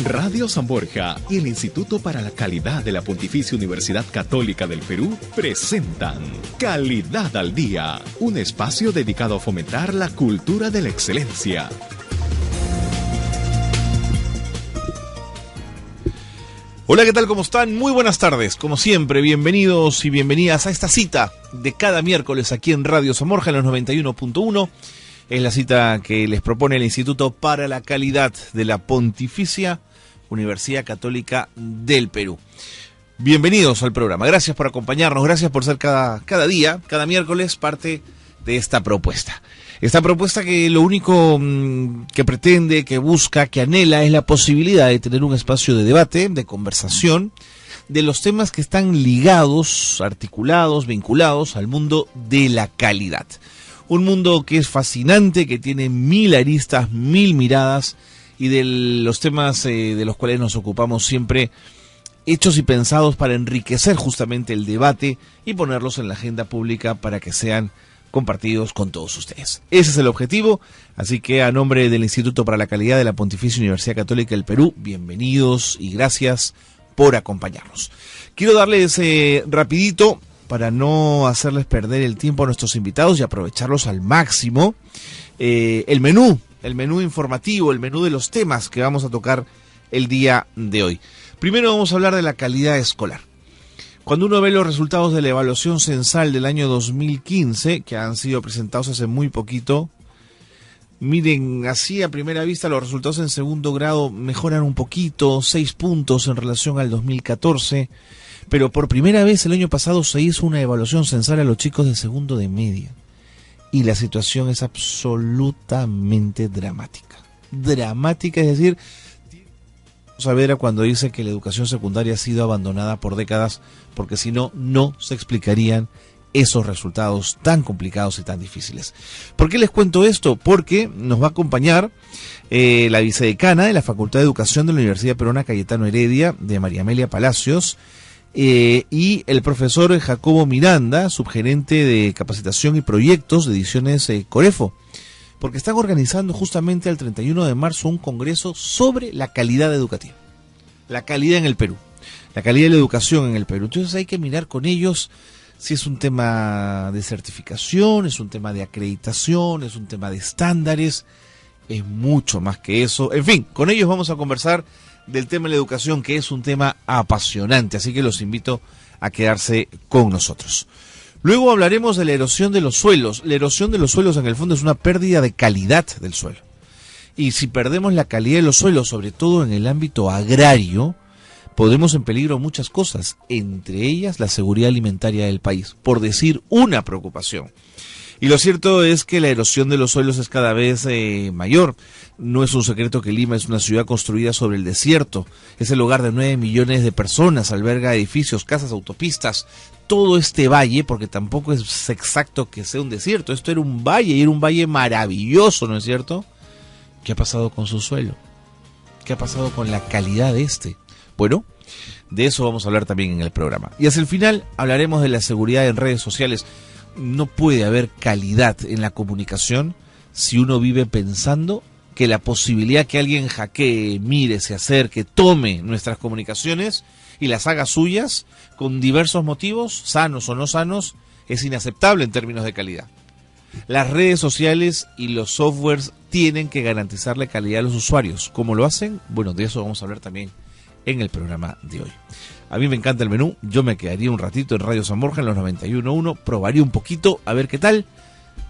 Radio San Borja y el Instituto para la Calidad de la Pontificia Universidad Católica del Perú presentan Calidad al Día, un espacio dedicado a fomentar la cultura de la excelencia. Hola, ¿qué tal? ¿Cómo están? Muy buenas tardes. Como siempre, bienvenidos y bienvenidas a esta cita de cada miércoles aquí en Radio San Borja en los 91.1. Es la cita que les propone el Instituto para la Calidad de la Pontificia Universidad Católica del Perú. Bienvenidos al programa. Gracias por acompañarnos, gracias por ser cada día, cada miércoles, parte de esta propuesta. Esta propuesta que lo único que pretende, que busca, que anhela es la posibilidad de tener un espacio de debate, de conversación, de los temas que están ligados, articulados, vinculados al mundo de la calidad. Un mundo que es fascinante, que tiene 1000 aristas, 1000 miradas, y de los temas de los cuales nos ocupamos siempre, hechos y pensados para enriquecer justamente el debate y ponerlos en la agenda pública para que sean compartidos con todos ustedes. Ese es el objetivo, así que a nombre del Instituto para la Calidad de la Pontificia Universidad Católica del Perú, bienvenidos y gracias por acompañarnos. Quiero darles rapidito, para no hacerles perder el tiempo a nuestros invitados y aprovecharlos al máximo, el menú informativo, el menú de los temas que vamos a tocar el día de hoy. Primero vamos a hablar de la calidad escolar. Cuando uno ve los resultados de la evaluación censal del año 2015, que han sido presentados hace muy poquito, miren, así a primera vista los resultados en segundo grado mejoran un poquito, 6 puntos en relación al 2014, pero por primera vez el año pasado se hizo una evaluación censal a los chicos de segundo de media. Y la situación es absolutamente dramática. Dramática, es decir, Saavedra cuando dice que la educación secundaria ha sido abandonada por décadas, porque si no, no se explicarían esos resultados tan complicados y tan difíciles. ¿Por qué les cuento esto? Porque nos va a acompañar la vicedecana de la Facultad de Educación de la Universidad Peruana Cayetano Heredia, de María Amelia Palacios, y el profesor Jacobo Miranda, subgerente de capacitación y proyectos de ediciones Corefo, porque están organizando justamente el 31 de marzo un congreso sobre la calidad educativa, la calidad en el Perú, la calidad de la educación en el Perú. Entonces hay que mirar con ellos si es un tema de certificación, es un tema de acreditación, es un tema de estándares, es mucho más que eso. En fin, con ellos vamos a conversar del tema de la educación, que es un tema apasionante, así que los invito a quedarse con nosotros. Luego hablaremos de la erosión de los suelos. La erosión de los suelos en el fondo es una pérdida de calidad del suelo. Y si perdemos la calidad de los suelos, sobre todo en el ámbito agrario, podemos en peligro muchas cosas, entre ellas la seguridad alimentaria del país, por decir una preocupación. Y lo cierto es que la erosión de los suelos es cada vez mayor. No es un secreto que Lima es una ciudad construida sobre el desierto. Es el hogar de 9 millones de personas, alberga edificios, casas, autopistas. Todo este valle, porque tampoco es exacto que sea un desierto. Esto era un valle y era un valle maravilloso, ¿no es cierto? ¿Qué ha pasado con su suelo? ¿Qué ha pasado con la calidad de este? Bueno, de eso vamos a hablar también en el programa. Y hacia el final hablaremos de la seguridad en redes sociales. No puede haber calidad en la comunicación si uno vive pensando que la posibilidad que alguien hackee, mire, se acerque, tome nuestras comunicaciones y las haga suyas con diversos motivos, sanos o no sanos, es inaceptable en términos de calidad. Las redes sociales y los softwares tienen que garantizar la calidad a los usuarios. ¿Cómo lo hacen? Bueno, de eso vamos a hablar también en el programa de hoy. A mí me encanta el menú, yo me quedaría un ratito en Radio San Borja en los 91.1, probaría un poquito, a ver qué tal,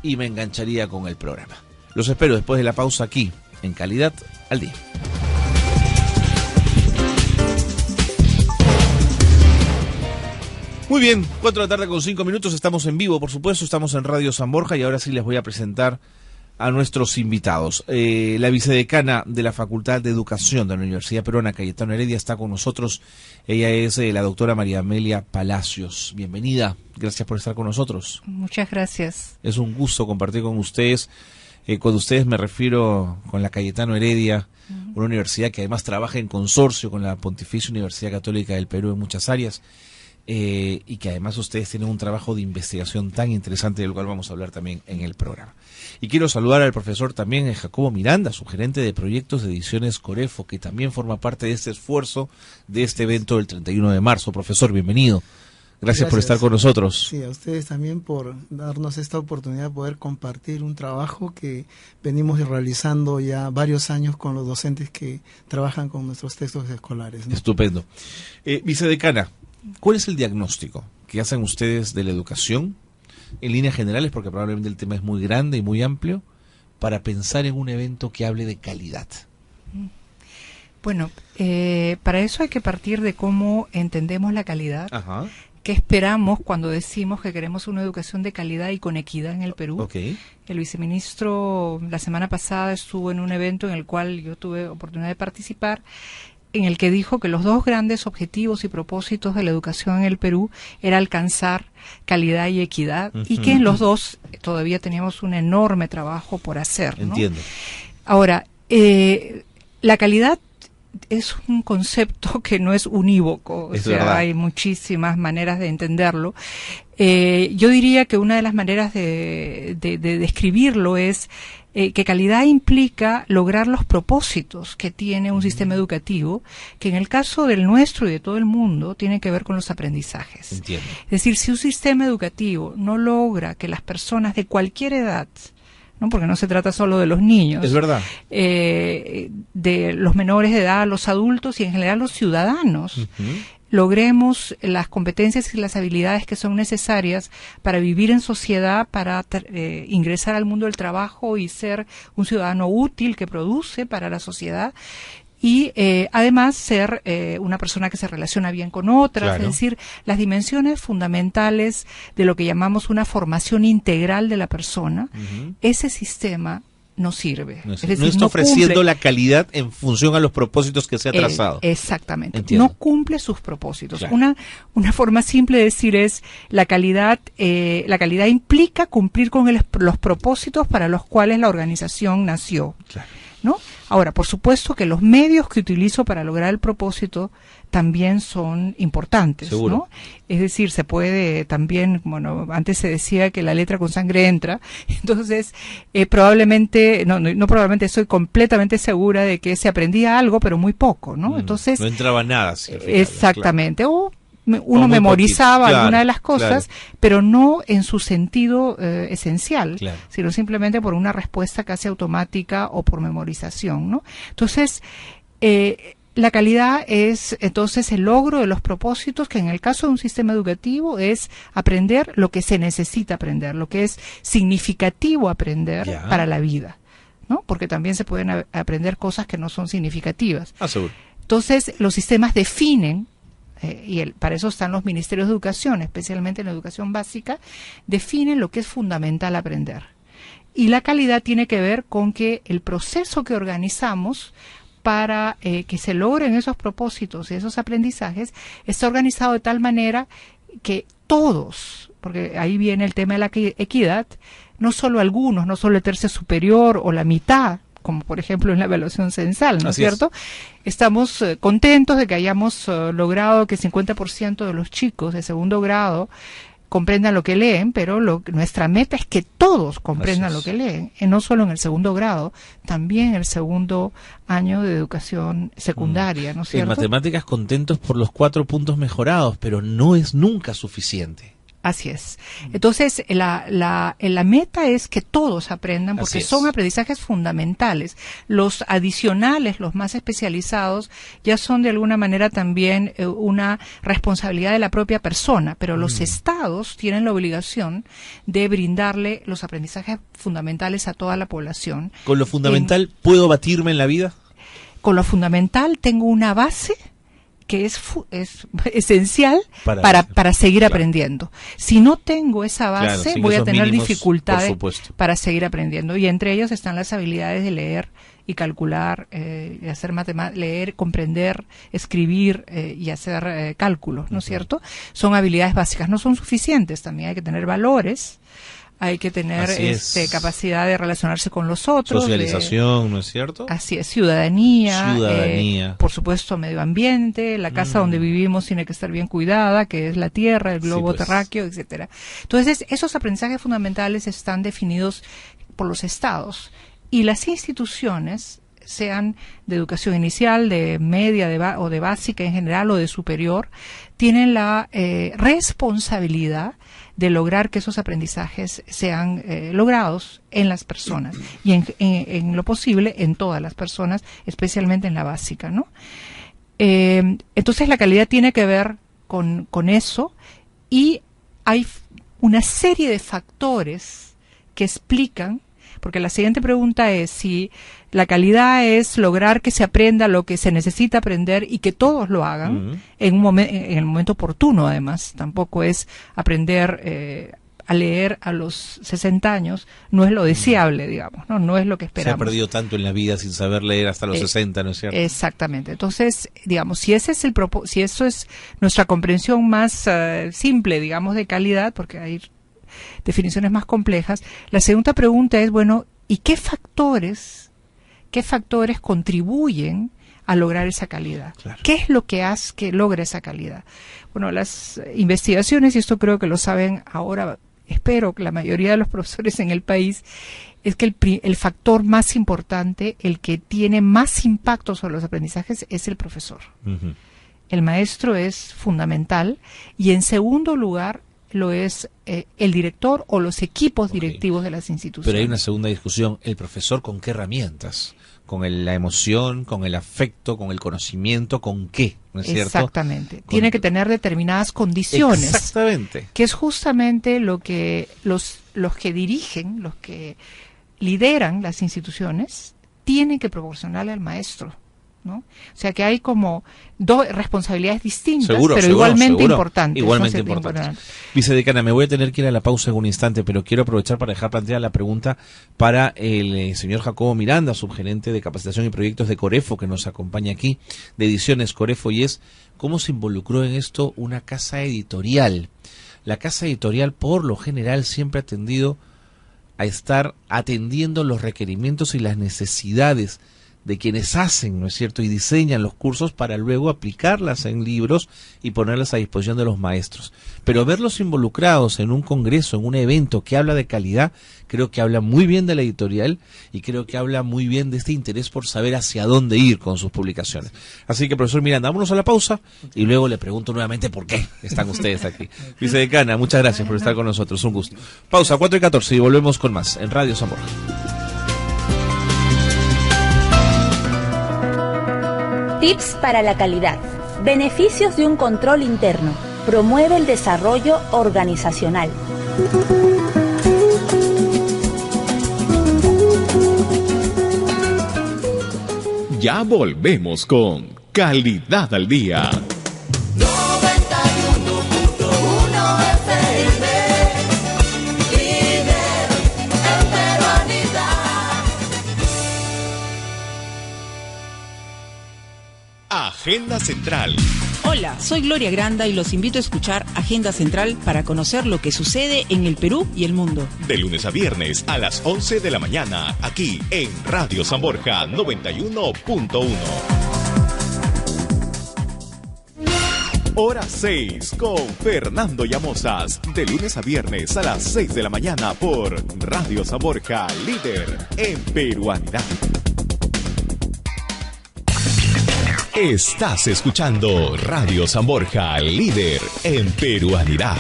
y me engancharía con el programa. Los espero después de la pausa aquí, en Calidad al Día. Muy bien, 4 de la tarde con 5 minutos, estamos en vivo, por supuesto, estamos en Radio San Borja y ahora sí les voy a presentar a nuestros invitados. La vicedecana de la Facultad de Educación de la Universidad Peruana Cayetano Heredia está con nosotros. Ella es la doctora María Amelia Palacios. Bienvenida, gracias por estar con nosotros. Muchas gracias. Es un gusto compartir con ustedes. Con ustedes me refiero con la Cayetano Heredia, una universidad que además trabaja en consorcio con la Pontificia Universidad Católica del Perú en muchas áreas. y que además ustedes tienen un trabajo de investigación tan interesante del cual vamos a hablar también en el programa. Y quiero saludar al profesor también Jacobo Miranda, su gerente de proyectos de ediciones Corefo, que también forma parte de este esfuerzo de este evento del 31 de marzo. Profesor, bienvenido. Gracias por estar con nosotros. Sí, a ustedes también por darnos esta oportunidad de poder compartir un trabajo que venimos realizando ya varios años con los docentes que trabajan con nuestros textos escolares, ¿no? Estupendo. Vicedecana, ¿cuál es el diagnóstico que hacen ustedes de la educación en líneas generales, porque probablemente el tema es muy grande y muy amplio, para pensar en un evento que hable de calidad? Bueno, para eso hay que partir de cómo entendemos la calidad. Ajá. ¿Qué esperamos cuando decimos que queremos una educación de calidad y con equidad en el Perú? Okay. El viceministro la semana pasada estuvo en un evento en el cual yo tuve oportunidad de participar, en el que dijo que los dos grandes objetivos y propósitos de la educación en el Perú era alcanzar calidad y equidad, y que en los dos todavía teníamos un enorme trabajo por hacer, ¿no? Entiendo. Ahora, la calidad es un concepto que no es unívoco, o sea, verdad. Hay muchísimas maneras de entenderlo. Yo diría que una de las maneras de describirlo es que calidad implica lograr los propósitos que tiene un sistema educativo, que en el caso del nuestro y de todo el mundo tiene que ver con los aprendizajes. Entiendo. Es decir, si un sistema educativo no logra que las personas de cualquier edad, ¿no? Porque no se trata solo de los niños. Es verdad. De los menores de edad, los adultos y en general los ciudadanos, logremos las competencias y las habilidades que son necesarias para vivir en sociedad, para ingresar al mundo del trabajo y ser un ciudadano útil que produce para la sociedad. Y además ser una persona que se relaciona bien con otras, claro. Es decir, las dimensiones fundamentales de lo que llamamos una formación integral de la persona, ese sistema no sirve. No, es decir, no está ofreciendo cumple la calidad en función a los propósitos que se ha trazado. Exactamente. Entiendo. No cumple sus propósitos. Claro. Una forma simple de decir es la calidad implica cumplir con los propósitos para los cuales la organización nació. Claro. ¿No? Ahora, por supuesto que los medios que utilizo para lograr el propósito también son importantes, seguro. ¿no? Es decir, se puede también, bueno, antes se decía que la letra con sangre entra, entonces probablemente, no probablemente, estoy completamente segura de que se aprendía algo, pero muy poco, ¿no? Entonces no entraba nada. Exactamente, claro. Uno memorizaba claro, alguna de las cosas, claro. Pero no en su sentido esencial, claro. Sino simplemente por una respuesta casi automática o por memorización, ¿no? Entonces, la calidad es entonces el logro de los propósitos, que en el caso de un sistema educativo es aprender lo que se necesita aprender, lo que es significativo aprender para la vida, ¿no? Porque también se pueden aprender cosas que no son significativas. Seguro. Entonces, los sistemas definen, para eso están los ministerios de educación, especialmente en la educación básica, definen lo que es fundamental aprender. Y la calidad tiene que ver con que el proceso que organizamos para que se logren esos propósitos y esos aprendizajes está organizado de tal manera que todos, porque ahí viene el tema de la equidad, no solo algunos, no solo el tercio superior o la mitad, como por ejemplo en la evaluación censal, ¿no es cierto? Estamos contentos de que hayamos logrado que 50% de los chicos de segundo grado comprendan lo que leen, pero nuestra meta es que todos comprendan lo que leen, y no solo en el segundo grado, también en el segundo año de educación secundaria, ¿no es cierto? En matemáticas contentos por los 4 puntos mejorados, pero no es nunca suficiente. Así es. Entonces, la meta es que todos aprendan, porque son aprendizajes fundamentales. Los adicionales, los más especializados, ya son de alguna manera también una responsabilidad de la propia persona, pero los estados tienen la obligación de brindarle los aprendizajes fundamentales a toda la población. ¿Con lo fundamental puedo batirme en la vida? Con lo fundamental tengo una base que es esencial para seguir aprendiendo. Si no tengo esa base, voy a tener dificultades para seguir aprendiendo. Y entre ellos están las habilidades de leer y calcular, y hacer leer, comprender, escribir y hacer cálculos, ¿no es cierto? Son habilidades básicas, no son suficientes, también hay que tener valores, hay que tener capacidad de relacionarse con los otros. Socialización, ¿no es cierto? Así es, ciudadanía. Por supuesto, medio ambiente, la casa donde vivimos tiene que estar bien cuidada, que es la tierra, el globo terráqueo, etcétera. Entonces, esos aprendizajes fundamentales están definidos por los estados y las instituciones, sean de educación inicial, de media o de básica en general o de superior, tienen la responsabilidad de lograr que esos aprendizajes sean logrados en las personas y en lo posible en todas las personas, especialmente en la básica, ¿no? Entonces la calidad tiene que ver con eso, y hay una serie de factores que explican, porque la siguiente pregunta es si la calidad es lograr que se aprenda lo que se necesita aprender y que todos lo hagan en el momento oportuno. Además, tampoco es aprender a leer a los 60 años, no es lo deseable, digamos, no es lo que esperamos. Se ha perdido tanto en la vida sin saber leer hasta los 60, ¿no es cierto? Exactamente. Entonces, digamos, si eso es nuestra comprensión más simple, digamos, de calidad, porque hay definiciones más complejas, la segunda pregunta es, bueno, ¿y qué factores contribuyen a lograr esa calidad? Claro. ¿Qué es lo que hace que logre esa calidad? Bueno, las investigaciones, y esto creo que lo saben ahora, espero que la mayoría de los profesores en el país, es que el factor más importante, el que tiene más impacto sobre los aprendizajes, es el profesor. El maestro es fundamental, y en segundo lugar lo es el director o los equipos directivos de las instituciones. Pero hay una segunda discusión, ¿el profesor con qué herramientas? ¿Con la emoción, con el afecto, con el conocimiento, con qué? ¿No es cierto? Exactamente. Tiene que tener determinadas condiciones. Exactamente. Que es justamente lo que los que dirigen, los que lideran las instituciones, tienen que proporcionarle al maestro, ¿no? O sea que hay como dos responsabilidades distintas, pero igualmente importantes. Igualmente importantes. Vicedecana, me voy a tener que ir a la pausa en un instante, pero quiero aprovechar para dejar planteada la pregunta para el señor Jacobo Miranda, subgerente de capacitación y proyectos de Corefo, que nos acompaña aquí, de Ediciones Corefo, y es cómo se involucró en esto una casa editorial. La casa editorial, por lo general, siempre ha tendido a estar atendiendo los requerimientos y las necesidades de quienes hacen, ¿no es cierto?, y diseñan los cursos para luego aplicarlas en libros y ponerlas a disposición de los maestros. Pero verlos involucrados en un congreso, en un evento que habla de calidad, creo que habla muy bien de la editorial y creo que habla muy bien de este interés por saber hacia dónde ir con sus publicaciones. Así que, profesor Miranda, vámonos a la pausa y luego le pregunto nuevamente por qué están ustedes aquí. Vicedecana, muchas gracias por estar con nosotros, un gusto. Pausa, 4:14, y volvemos con más en Radio San Borja. Tips para la calidad. Beneficios de un control interno. Promueve el desarrollo organizacional. Ya volvemos con Calidad al Día. 91.1 FM, líder en peruanidad. Agenda Central. Hola, soy Gloria Granda y los invito a escuchar Agenda Central para conocer lo que sucede en el Perú y el mundo. De lunes a viernes a las 11 de la mañana, aquí en Radio San Borja 91.1. Hora 6 con Fernando Llamosas. De lunes a viernes a las 6 de la mañana por Radio San Borja, líder en peruanidad. Estás escuchando Radio San Borja, líder en peruanidad.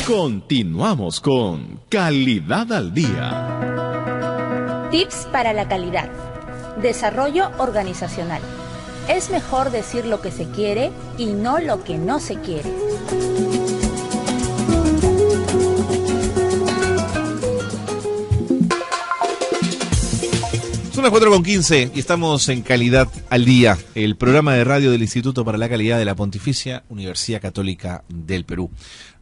Continuamos con Calidad al Día. Tips para la calidad. Desarrollo organizacional. Es mejor decir lo que se quiere y no lo que no se quiere. Son las 4:15 y estamos en Calidad al Día, el programa de radio del Instituto para la Calidad de la Pontificia Universidad Católica del Perú.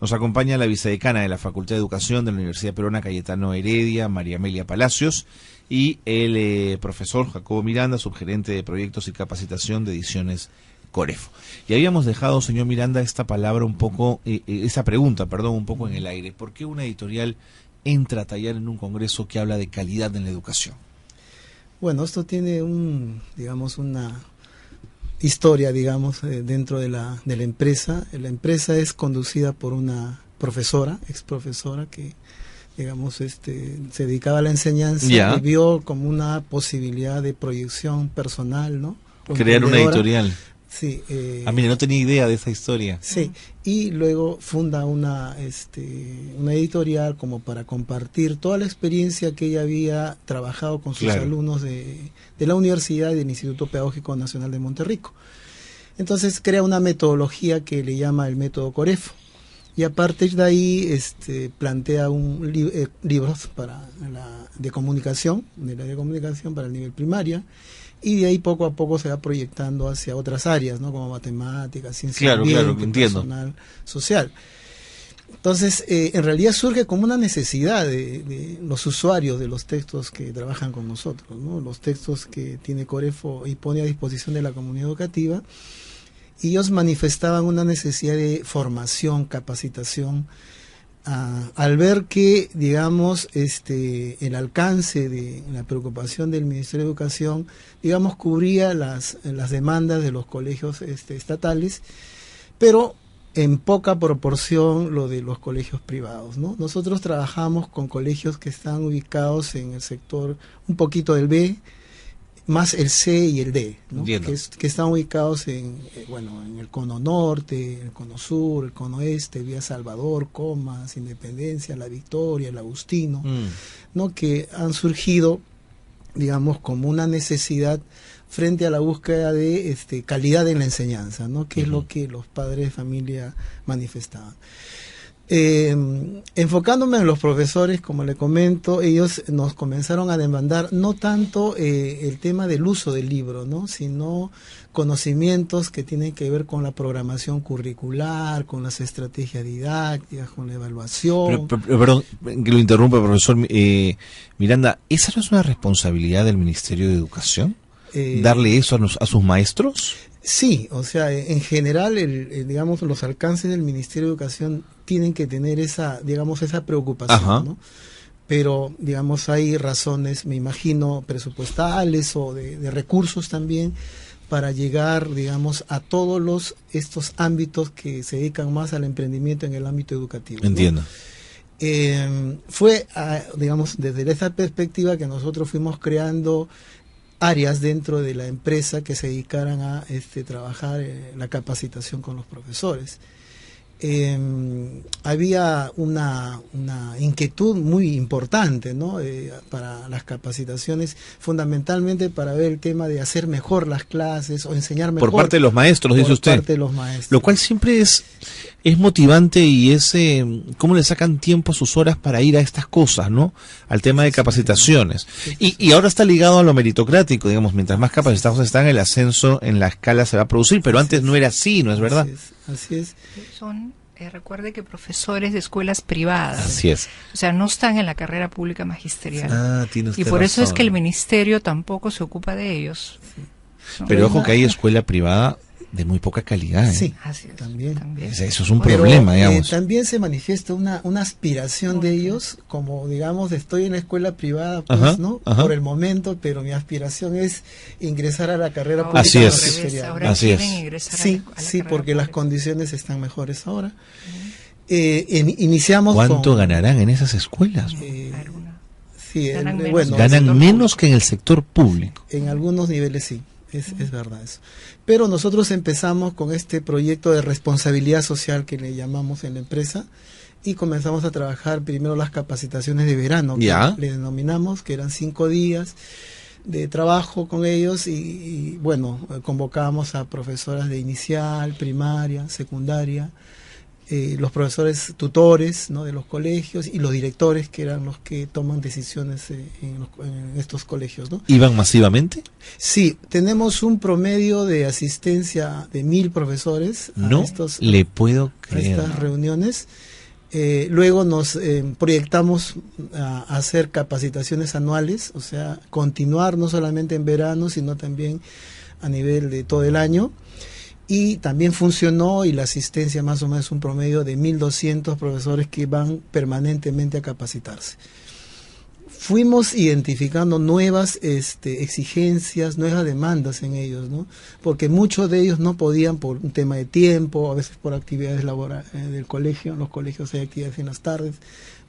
Nos acompaña la vicedecana de la Facultad de Educación de la Universidad Peruana, Cayetano Heredia, María Amelia Palacios, y el profesor Jacobo Miranda, subgerente de proyectos y capacitación de Ediciones Corefo. Y habíamos dejado, señor Miranda, esta palabra un poco, esa pregunta, perdón, un poco en el aire. ¿Por qué una editorial entra a tallar en un congreso que habla de calidad en la educación? Bueno, esto tiene una historia, dentro de la empresa. La empresa es conducida por una profesora, ex profesora, que se dedicaba a la enseñanza y vio como una posibilidad de proyección personal, ¿no? Crear una editorial. Sí. Mire, no tenía idea de esa historia. Sí, y luego funda una editorial como para compartir toda la experiencia que ella había trabajado con sus alumnos de la universidad y del Instituto Pedagógico Nacional de Monterrico. Entonces crea una metodología que le llama el método Corefo. Y a partir de ahí plantea libros de comunicación, para el nivel primaria, y de ahí poco a poco se va proyectando hacia otras áreas, ¿no? Como matemáticas, ciencia ambiente, personal, social. Entonces, en realidad surge como una necesidad de los usuarios de los textos que trabajan con nosotros, ¿no? Los textos que tiene Corefo y pone a disposición de la comunidad educativa. Y ellos manifestaban una necesidad de formación, capacitación, al ver que, el alcance de la preocupación del Ministerio de Educación, cubría las demandas de los colegios estatales, pero en poca proporción lo de los colegios privados, ¿no? Nosotros trabajamos con colegios que están ubicados en el sector un poquito del B, más el C y el D, ¿no? Que están ubicados en el cono norte, el cono sur, el cono este, Vía Salvador, Comas, Independencia, La Victoria, el Agustino, ¿no? Que han surgido, como una necesidad frente a la búsqueda de calidad en la enseñanza, ¿no? Que es lo que los padres de familia manifestaban. Enfocándome en los profesores, como le comento, ellos nos comenzaron a demandar no tanto el tema del uso del libro, ¿no? Sino conocimientos que tienen que ver con la programación curricular, con las estrategias didácticas, con la evaluación. Perdón, que lo interrumpa, profesor Miranda, ¿esa no es una responsabilidad del Ministerio de Educación? ¿Darle eso a sus maestros? Sí, o sea, en general, los alcances del Ministerio de Educación tienen que tener esa preocupación, ¿no? Pero, hay razones, me imagino, presupuestales o de recursos también para llegar, a todos estos ámbitos que se dedican más al emprendimiento en el ámbito educativo, ¿no? Entiendo. Fue, desde esa perspectiva que nosotros fuimos creando áreas dentro de la empresa que se dedicaran a trabajar la capacitación con los profesores. Había una inquietud muy importante, ¿no? Para las capacitaciones, fundamentalmente para ver el tema de hacer mejor las clases o enseñar mejor. Por parte de los maestros, dice usted. Por parte de los maestros. Lo cual siempre es motivante y es cómo le sacan tiempo a sus horas para ir a estas cosas, ¿no? Al tema de capacitaciones. Y ahora está ligado a lo meritocrático, mientras más capacitados están, el ascenso en la escala se va a producir, pero antes no era así, ¿no es verdad? Así es. Son, recuerde que profesores de escuelas privadas. Así es. O sea, no están en la carrera pública magisterial. Tiene usted y por eso razón. es que el ministerio tampoco se ocupa de ellos. Sí. ¿No? Pero ojo que hay escuela privada de muy poca calidad, ¿eh? Sí, Así es, también. Eso es un problema, digamos. También se manifiesta una aspiración de ellos, como estoy en la escuela privada, pues, ajá, ¿no? Ajá. Por el momento, pero mi aspiración es ingresar a la carrera pública Así es. magisterial. Ahora Así es. quieren ingresar Sí, a la sí, carrera porque las pública. condiciones están mejores ahora. Iniciamos ¿Cuánto con, ganarán en esas escuelas? Alguna. Sí, Ganan menos. bueno, Ganan menos que en el sector público. en algunos niveles sí, es verdad eso. Pero nosotros empezamos con este proyecto de responsabilidad social que le llamamos en la empresa y comenzamos a trabajar primero las capacitaciones de verano, que Ya. le denominamos, que eran 5 días de trabajo con ellos y convocábamos a profesoras de inicial, primaria, secundaria, los tutores, ¿no? De los colegios y los directores, que eran los que toman decisiones en estos colegios, ¿no? ¿Iban masivamente? Sí, tenemos un promedio de asistencia de 1000 profesores No le puedo a creer. estas reuniones. Luego nos proyectamos a hacer capacitaciones anuales, o sea, continuar no solamente en verano, sino también a nivel de todo el año. y también funcionó, y la asistencia más o menos es un promedio de 1.200 profesores que van permanentemente a capacitarse. Fuimos identificando nuevas exigencias, nuevas demandas en ellos, ¿no? Porque muchos de ellos no podían por un tema de tiempo, a veces por actividades laborales del colegio. En los colegios hay actividades en las tardes,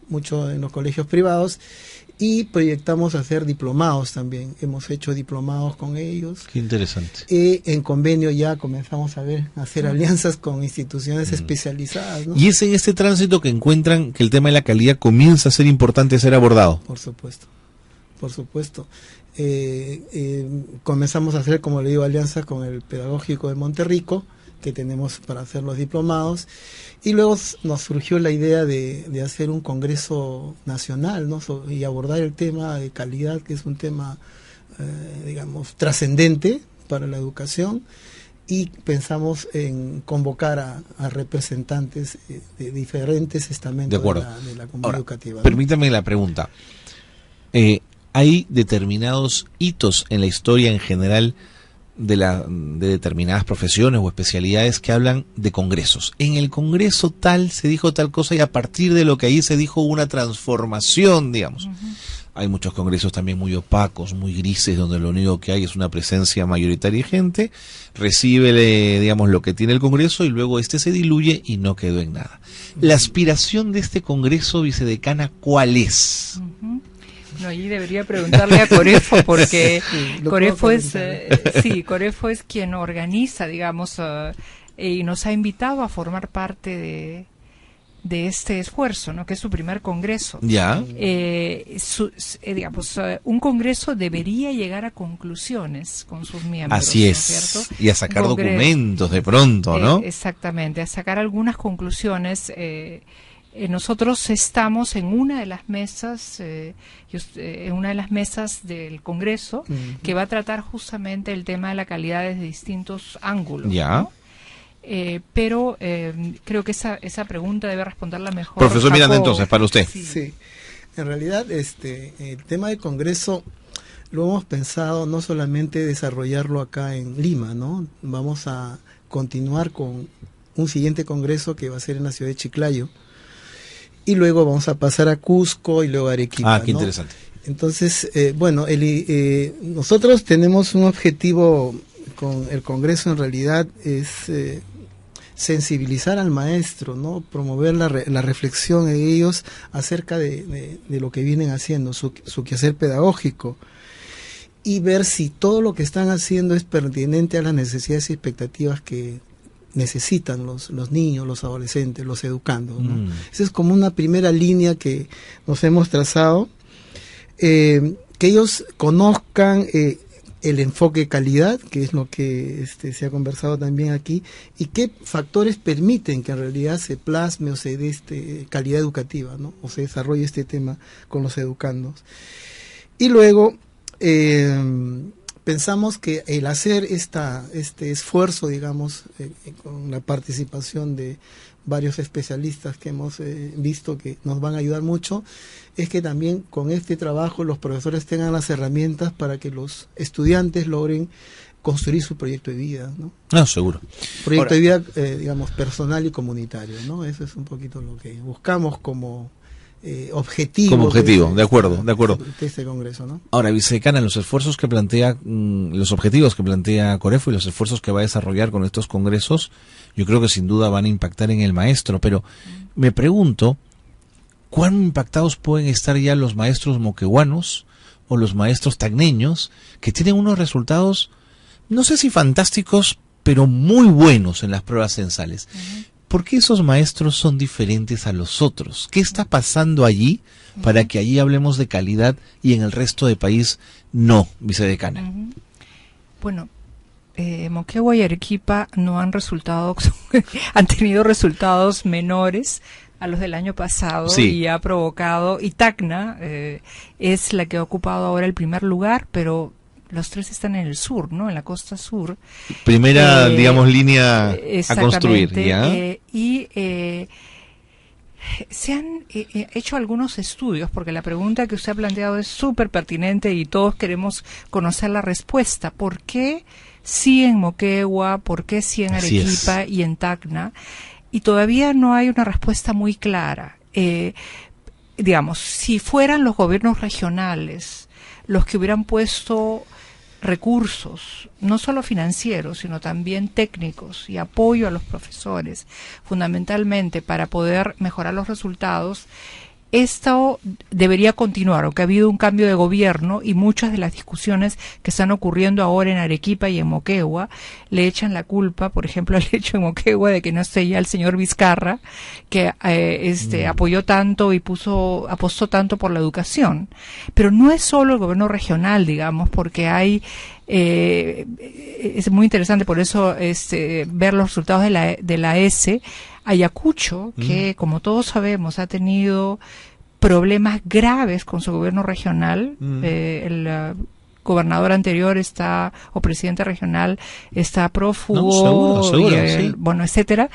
mucho en los colegios privados, y proyectamos hacer diplomados también. Hemos hecho diplomados con ellos. Qué interesante. En convenio ya comenzamos a hacer alianzas con instituciones especializadas, ¿no? Y es en este tránsito que encuentran que el tema de la calidad comienza a ser importante ser abordado. Por supuesto, por supuesto. Comenzamos a hacer, como le digo, alianzas con el Pedagógico de Monterrico, que tenemos para hacer los diplomados, y luego nos surgió la idea de hacer un congreso nacional, ¿no? Y abordar el tema de calidad, que es un tema, digamos, trascendente para la educación, y pensamos en convocar a representantes de diferentes estamentos de la comunidad educativa, ¿no? Permítame la pregunta. ¿Hay determinados hitos en la historia en general de determinadas profesiones o especialidades que hablan de congresos? En el congreso tal se dijo tal cosa, y a partir de lo que ahí se dijo una transformación, digamos. Hay muchos congresos también muy opacos, muy grises, donde lo único que hay es una presencia mayoritaria y gente recibe, digamos, lo que tiene el congreso, y luego se diluye y no quedó en nada. La aspiración de este congreso, vicedecana, ¿cuál es? No, ahí debería preguntarle a Corefo, porque Corefo es quien organiza, digamos, y nos ha invitado a formar parte de este esfuerzo, ¿no? Que es su primer congreso. Ya. Digamos, un congreso debería llegar a conclusiones con sus miembros. Así es, ¿no es cierto? Y a sacar documentos de pronto, ¿no? Exactamente, a sacar algunas conclusiones. Nosotros estamos en una de las mesas, del Congreso, que va a tratar justamente el tema de la calidad desde distintos ángulos. Ya. ¿No? Pero creo que esa pregunta debe responderla mejor Profesor Miranda, entonces, para usted. Sí. En realidad, el tema del Congreso lo hemos pensado no solamente desarrollarlo acá en Lima, ¿no? Vamos a continuar con un siguiente Congreso que va a ser en la ciudad de Chiclayo. Y luego vamos a pasar a Cusco y luego a Arequipa. Qué ¿no? interesante. Entonces, nosotros tenemos un objetivo con el Congreso, en realidad es sensibilizar al maestro, ¿no? Promover la reflexión de ellos acerca de lo que vienen haciendo, su quehacer pedagógico, y ver si todo lo que están haciendo es pertinente a las necesidades y expectativas que necesitan los niños, los adolescentes, los educandos, ¿no? Esa es como una primera línea que nos hemos trazado, que ellos conozcan el enfoque calidad, que es lo que se ha conversado también aquí, y qué factores permiten que en realidad se plasme o se dé calidad educativa, ¿no? O se desarrolle este tema con los educandos. Y luego pensamos que el hacer este esfuerzo, digamos, con la participación de varios especialistas que hemos visto que nos van a ayudar mucho, es que también con este trabajo los profesores tengan las herramientas para que los estudiantes logren construir su proyecto de vida, ¿no? No, seguro. Proyecto de vida, digamos, personal y comunitario, ¿no? Eso es un poquito lo que buscamos como objetivo. Como objetivo, de acuerdo. De este congreso, ¿no? Ahora, vicedecana, los esfuerzos que plantea, los objetivos que plantea Corefo y los esfuerzos que va a desarrollar con estos congresos, yo creo que sin duda van a impactar en el maestro, pero me pregunto, ¿cuán impactados pueden estar ya los maestros moqueguanos o los maestros tacneños, que tienen unos resultados, no sé si fantásticos, pero muy buenos en las pruebas censales? ¿Por qué esos maestros son diferentes a los otros? ¿Qué está pasando allí para que allí hablemos de calidad y en el resto del país no, vicedecana? Bueno, Moquegua y Arequipa no han han tenido resultados menores a los del año pasado, sí. Y ha provocado, y Tacna es la que ha ocupado ahora el primer lugar, pero los tres están en el sur, ¿no? En la costa sur. Primera, digamos, línea a construir, ¿ya? Se han hecho algunos estudios, porque la pregunta que usted ha planteado es súper pertinente y todos queremos conocer la respuesta. ¿Por qué sí en Moquegua? ¿Por qué sí en Así Arequipa y en Tacna? Y todavía no hay una respuesta muy clara. Digamos, si fueran los gobiernos regionales los que hubieran puesto recursos, no solo financieros, sino también técnicos y apoyo a los profesores, fundamentalmente para poder mejorar los resultados, esto debería continuar, aunque ha habido un cambio de gobierno y muchas de las discusiones que están ocurriendo ahora en Arequipa y en Moquegua le echan la culpa, por ejemplo, al hecho en Moquegua de que no esté ya el señor Vizcarra, que apoyó tanto y apostó tanto por la educación. Pero no es solo el gobierno regional, digamos, porque hay es muy interesante por eso ver los resultados de la ESE. Ayacucho, que como todos sabemos ha tenido problemas graves con su gobierno regional, el gobernador anterior o presidente regional está prófugo, seguro, sí. Bueno, etcétera,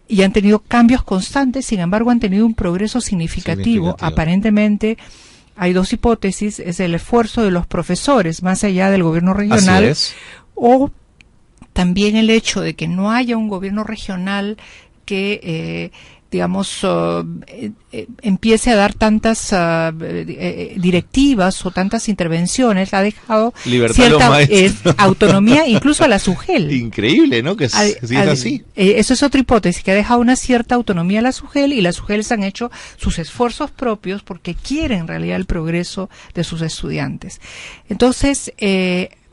y han tenido cambios constantes, sin embargo han tenido un progreso significativo. Aparentemente hay dos hipótesis: es el esfuerzo de los profesores más allá del gobierno regional, o también el hecho de que no haya un gobierno regional que digamos empiece a dar tantas directivas o tantas intervenciones. Ha dejado cierta autonomía incluso a la SUGEL. Increíble, ¿no? Que es así. Eso es otra hipótesis, que ha dejado una cierta autonomía a la SUGEL, y las SUGEL han hecho sus esfuerzos propios porque quieren en realidad el progreso de sus estudiantes. Entonces,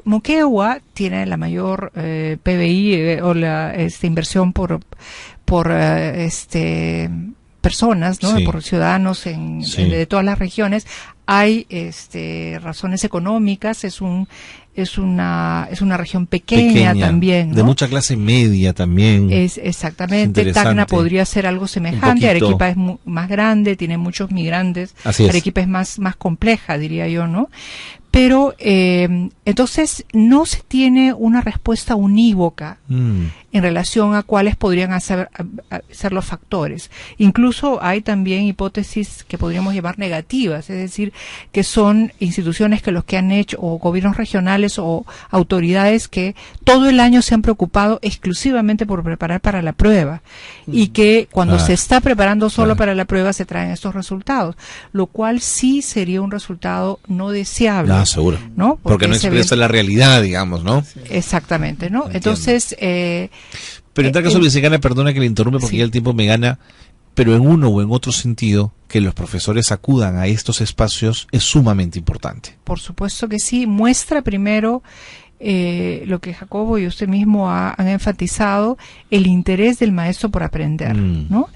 Moquegua tiene la mayor PBI o la inversión por personas, ¿no? Sí. Por ciudadanos de todas las regiones. Hay razones económicas, es una región pequeña también, ¿no? De mucha clase media también. Exactamente. Tacna podría ser algo semejante. Arequipa es más grande, tiene muchos migrantes. Arequipa es más compleja, diría yo, ¿no? Pero entonces no se tiene una respuesta unívoca en relación a cuáles podrían ser los factores. Incluso hay también hipótesis que podríamos llamar negativas, es decir, que son instituciones que los que han hecho, o gobiernos regionales o autoridades que todo el año se han preocupado exclusivamente por preparar para la prueba, y que cuando se está preparando solo para la prueba se traen estos resultados, lo cual sí sería un resultado no deseable. Seguro. ¿No? Porque no expresa la realidad, digamos, ¿no? Exactamente, ¿no? Entiendo. Entonces... pero en tal caso, Vicegana, perdona que le interrumpe porque ya el tiempo me gana, pero en uno o en otro sentido, que los profesores acudan a estos espacios es sumamente importante. Por supuesto que sí. Muestra primero lo que Jacobo y usted mismo han enfatizado, el interés del maestro por aprender, ¿no?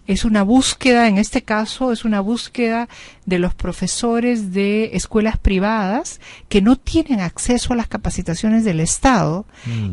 Es una búsqueda, en este caso, es una búsqueda de los profesores de escuelas privadas que no tienen acceso a las capacitaciones del Estado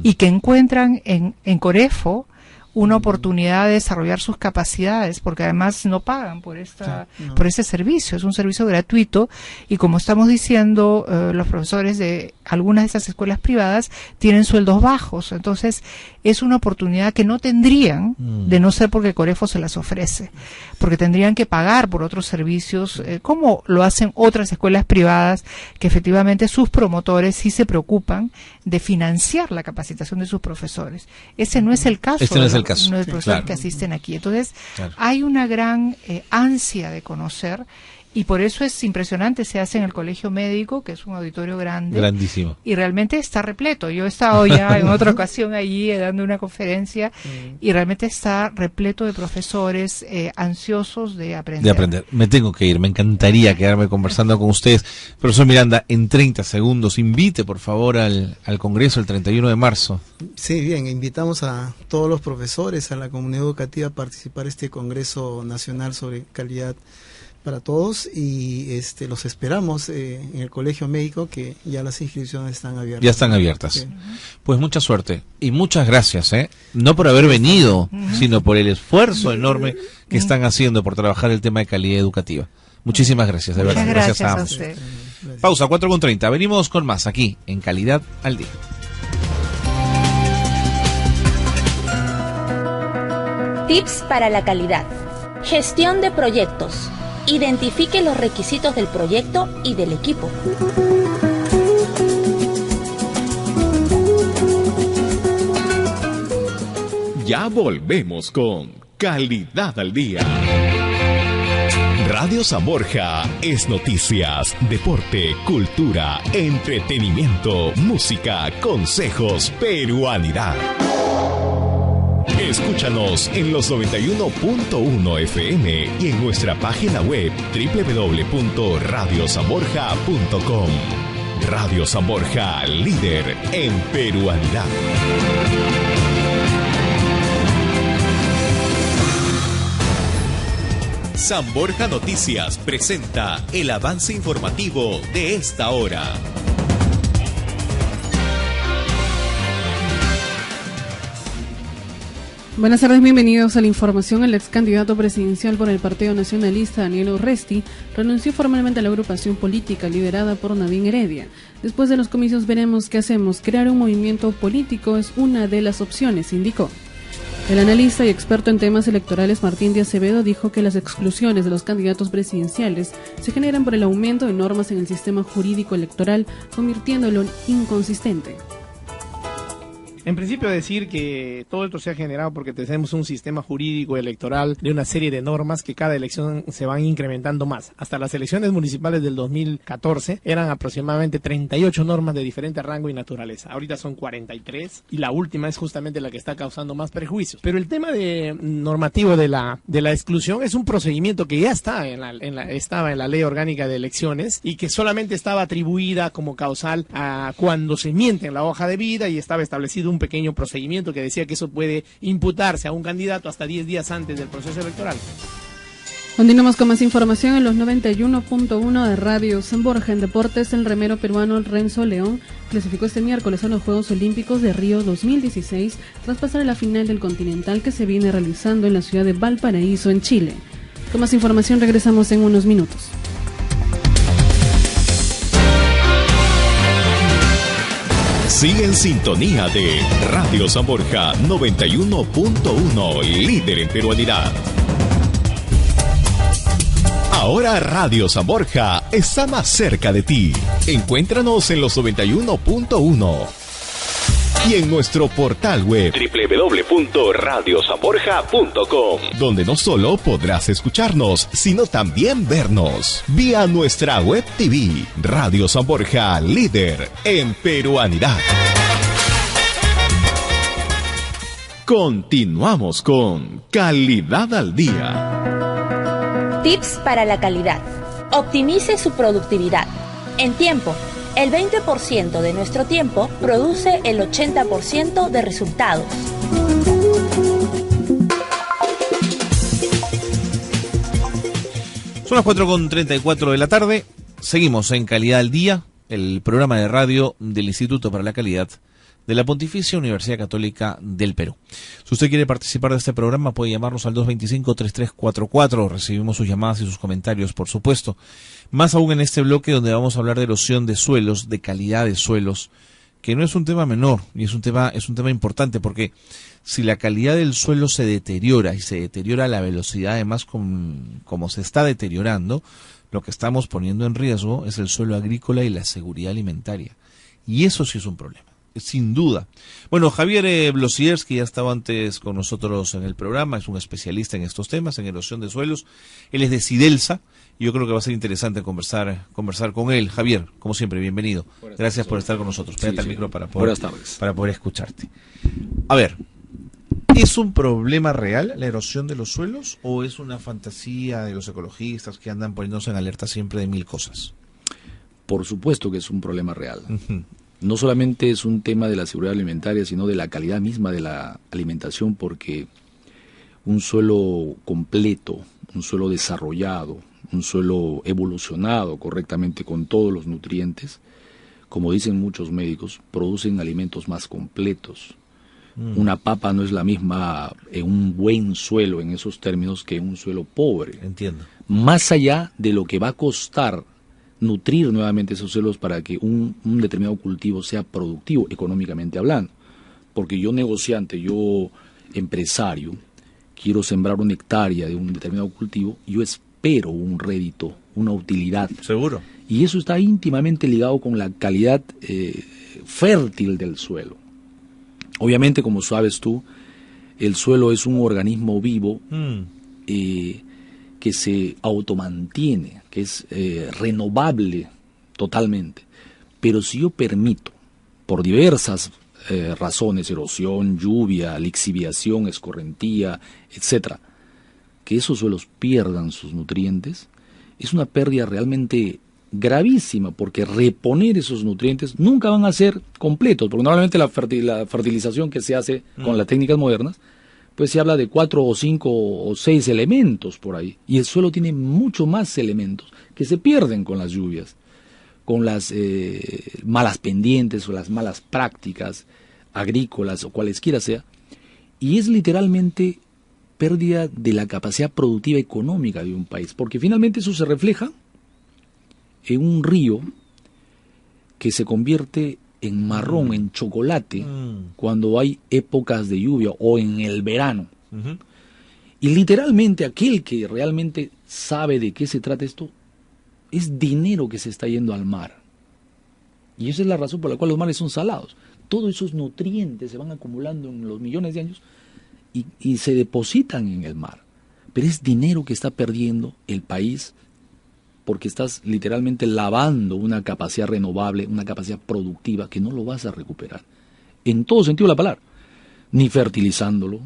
y que encuentran en Corefo una oportunidad de desarrollar sus capacidades, porque además no pagan por ese servicio, es un servicio gratuito, y como estamos diciendo, los profesores de algunas de esas escuelas privadas tienen sueldos bajos, entonces es una oportunidad que no tendrían de no ser porque Corefo se las ofrece, porque tendrían que pagar por otros servicios, como lo hacen otras escuelas privadas, que efectivamente sus promotores sí se preocupan de financiar la capacitación de sus profesores. Ese no es el caso. Este no es el caso. No es el profesor que asisten aquí. Entonces, hay una gran ansia de conocer, y por eso es impresionante. Se hace en el Colegio Médico, que es un auditorio grande. Grandísimo. Y realmente está repleto. Yo he estado ya en otra ocasión allí dando una conferencia y realmente está repleto de profesores ansiosos de aprender. Me tengo que ir. Me encantaría quedarme conversando con ustedes. Profesor Miranda, en 30 segundos, invite por favor al Congreso el 31 de marzo. Sí, bien. Invitamos a todos los profesores, a la comunidad educativa a participar en este Congreso Nacional sobre Calidad para Todos, y los esperamos en el Colegio Médico, que ya las inscripciones están abiertas. Ya están abiertas. Sí. Pues mucha suerte y muchas gracias, no por haber venido, sino por el esfuerzo enorme que están haciendo por trabajar el tema de calidad educativa. Muchísimas gracias, de verdad. Gracias a ambos. Pausa, 4:30. Venimos con más aquí en Calidad al Día. Tips para la calidad. Gestión de proyectos. Identifique los requisitos del proyecto y del equipo. Ya volvemos con Calidad al Día. Radio San Borja es noticias, deporte, cultura, entretenimiento, música, consejos, peruanidad. Escúchanos en los 91.1 FM y en nuestra página web www.radiosanborja.com. Radio San Borja, líder en peruanidad. San Borja Noticias presenta el avance informativo de esta hora. Buenas tardes, bienvenidos a la información. El ex candidato presidencial por el Partido Nacionalista, Daniel Urresti, renunció formalmente a la agrupación política liderada por Navin Heredia. Después de los comicios veremos qué hacemos. Crear un movimiento político es una de las opciones, indicó. El analista y experto en temas electorales Martín de Acevedo dijo que las exclusiones de los candidatos presidenciales se generan por el aumento de normas en el sistema jurídico electoral, convirtiéndolo en inconsistente. En principio decir que todo esto se ha generado porque tenemos un sistema jurídico electoral de una serie de normas que cada elección se van incrementando más. Hasta las elecciones municipales del 2014 eran aproximadamente 38 normas de diferente rango y naturaleza. Ahorita son 43 y la última es justamente la que está causando más prejuicios. Pero el tema de normativo de la exclusión es un procedimiento que ya está estaba en la ley orgánica de elecciones y que solamente estaba atribuida como causal a cuando se miente en la hoja de vida y estaba establecido un pequeño procedimiento que decía que eso puede imputarse a un candidato hasta 10 días antes del proceso electoral. Continuamos con más información en los 91.1 de Radio San Borja. En deportes, el remero peruano Renzo León clasificó este miércoles a los Juegos Olímpicos de Río 2016 tras pasar a la final del Continental que se viene realizando en la ciudad de Valparaíso, en Chile. Con más información regresamos en unos minutos. Sigue en sintonía de Radio San Borja 91.1, líder en peruanidad. Ahora Radio San Borja está más cerca de ti. Encuéntranos en los 91.1 y en nuestro portal web www.radiosanborja.com, donde no solo podrás escucharnos, sino también vernos vía nuestra web TV, Radio San Borja, líder en peruanidad. Continuamos con Calidad al Día. Tips para la calidad. Optimice su productividad. En tiempo. El 20% de nuestro tiempo produce el 80% de resultados. Son las 4:34 de la tarde. Seguimos en Calidad al Día, el programa de radio del Instituto para la Calidad de la Pontificia Universidad Católica del Perú. Si usted quiere participar de este programa, puede llamarnos al 225-3344. Recibimos sus llamadas y sus comentarios, por supuesto. Más aún en este bloque donde vamos a hablar de erosión de suelos, de calidad de suelos, que no es un tema menor, y es un tema importante, porque si la calidad del suelo se deteriora, y se deteriora a la velocidad además como se está deteriorando, lo que estamos poniendo en riesgo es el suelo agrícola y la seguridad alimentaria. Y eso sí es un problema, sin duda. Bueno, Javier Blosiers, que ya estaba antes con nosotros en el programa, es un especialista en estos temas, en erosión de suelos. Él es de Sidelsa, y yo creo que va a ser interesante conversar con él. Javier, como siempre, bienvenido. Gracias por estar con nosotros. Pégate al micro para poder escucharte. A ver, ¿es un problema real la erosión de los suelos o es una fantasía de los ecologistas que andan poniéndose en alerta siempre de mil cosas? Por supuesto que es un problema real. Uh-huh. No solamente es un tema de la seguridad alimentaria, sino de la calidad misma de la alimentación, porque un suelo completo, un suelo desarrollado, un suelo evolucionado correctamente con todos los nutrientes, como dicen muchos médicos, producen alimentos más completos. Una papa no es la misma en un buen suelo, en esos términos, que en un suelo pobre. Entiendo. Más allá de lo que va a costar nutrir nuevamente esos suelos para que un determinado cultivo sea productivo, económicamente hablando. Porque yo negociante, yo empresario, quiero sembrar una hectárea de un determinado cultivo, yo espero un rédito, una utilidad. Seguro. Y eso está íntimamente ligado con la calidad fértil del suelo. Obviamente, como sabes tú, el suelo es un organismo vivo que se automantiene, que es renovable totalmente. Pero si yo permito, por diversas razones, erosión, lluvia, lixiviación, escorrentía, etcétera, que esos suelos pierdan sus nutrientes, es una pérdida realmente gravísima, porque reponer esos nutrientes nunca van a ser completos, porque normalmente la fertilización que se hace con las técnicas modernas, pues se habla de 4 o 5 o 6 elementos por ahí, y el suelo tiene mucho más elementos que se pierden con las lluvias, con las malas pendientes o las malas prácticas agrícolas o cualesquiera sea, y es literalmente pérdida de la capacidad productiva económica de un país, porque finalmente eso se refleja en un río que se convierte en marrón, en chocolate, cuando hay épocas de lluvia o en el verano. Y literalmente aquel que realmente sabe de qué se trata esto, es dinero que se está yendo al mar. Y esa es la razón por la cual los mares son salados. Todos esos nutrientes se van acumulando en los millones de años y se depositan en el mar. Pero es dinero que está perdiendo el país, porque estás literalmente lavando una capacidad renovable, una capacidad productiva que no lo vas a recuperar. En todo sentido de la palabra. Ni fertilizándolo,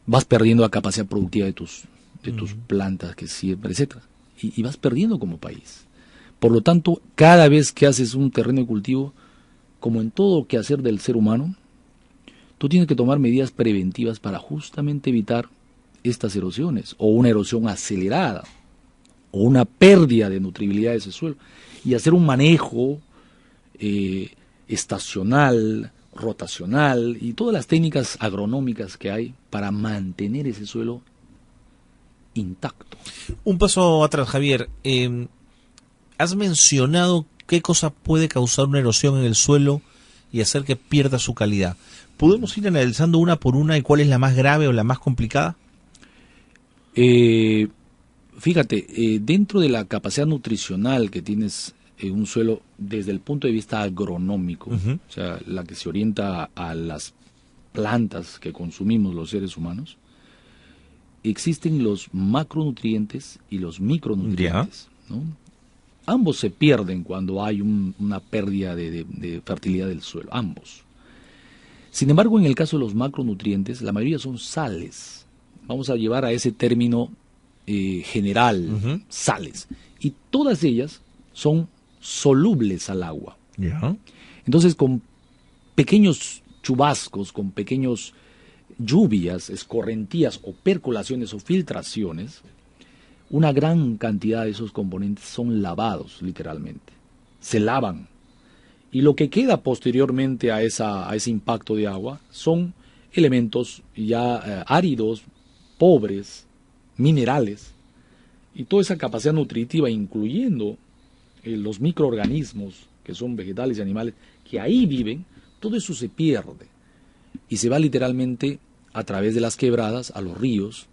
vas perdiendo la capacidad productiva de tus plantas que siempre, etcétera. Y vas perdiendo como país. Por lo tanto, cada vez que haces un terreno de cultivo, como en todo quehacer del ser humano, tú tienes que tomar medidas preventivas para justamente evitar estas erosiones, o una erosión acelerada, o una pérdida de nutribilidad de ese suelo, y hacer un manejo estacional, rotacional, y todas las técnicas agronómicas que hay para mantener ese suelo intacto. Un paso atrás, Javier. Has mencionado qué cosa puede causar una erosión en el suelo y hacer que pierda su calidad. ¿Podemos ir analizando una por una y cuál es la más grave o la más complicada? Fíjate, dentro de la capacidad nutricional que tienes en un suelo desde el punto de vista agronómico, o sea, la que se orienta a las plantas que consumimos los seres humanos, existen los macronutrientes y los micronutrientes, ¿no? Ambos se pierden cuando hay una pérdida de fertilidad del suelo, ambos. Sin embargo, en el caso de los macronutrientes, la mayoría son sales. Vamos a llevar a ese término general, sales. Y todas ellas son solubles al agua. Entonces, con pequeños chubascos, con pequeños lluvias, escorrentías o percolaciones o filtraciones, una gran cantidad de esos componentes son lavados, literalmente. Se lavan. Y lo que queda posteriormente a ese impacto de agua son elementos ya áridos, pobres, minerales, y toda esa capacidad nutritiva, incluyendo los microorganismos, que son vegetales y animales, que ahí viven, todo eso se pierde. Y se va literalmente a través de las quebradas a los ríos,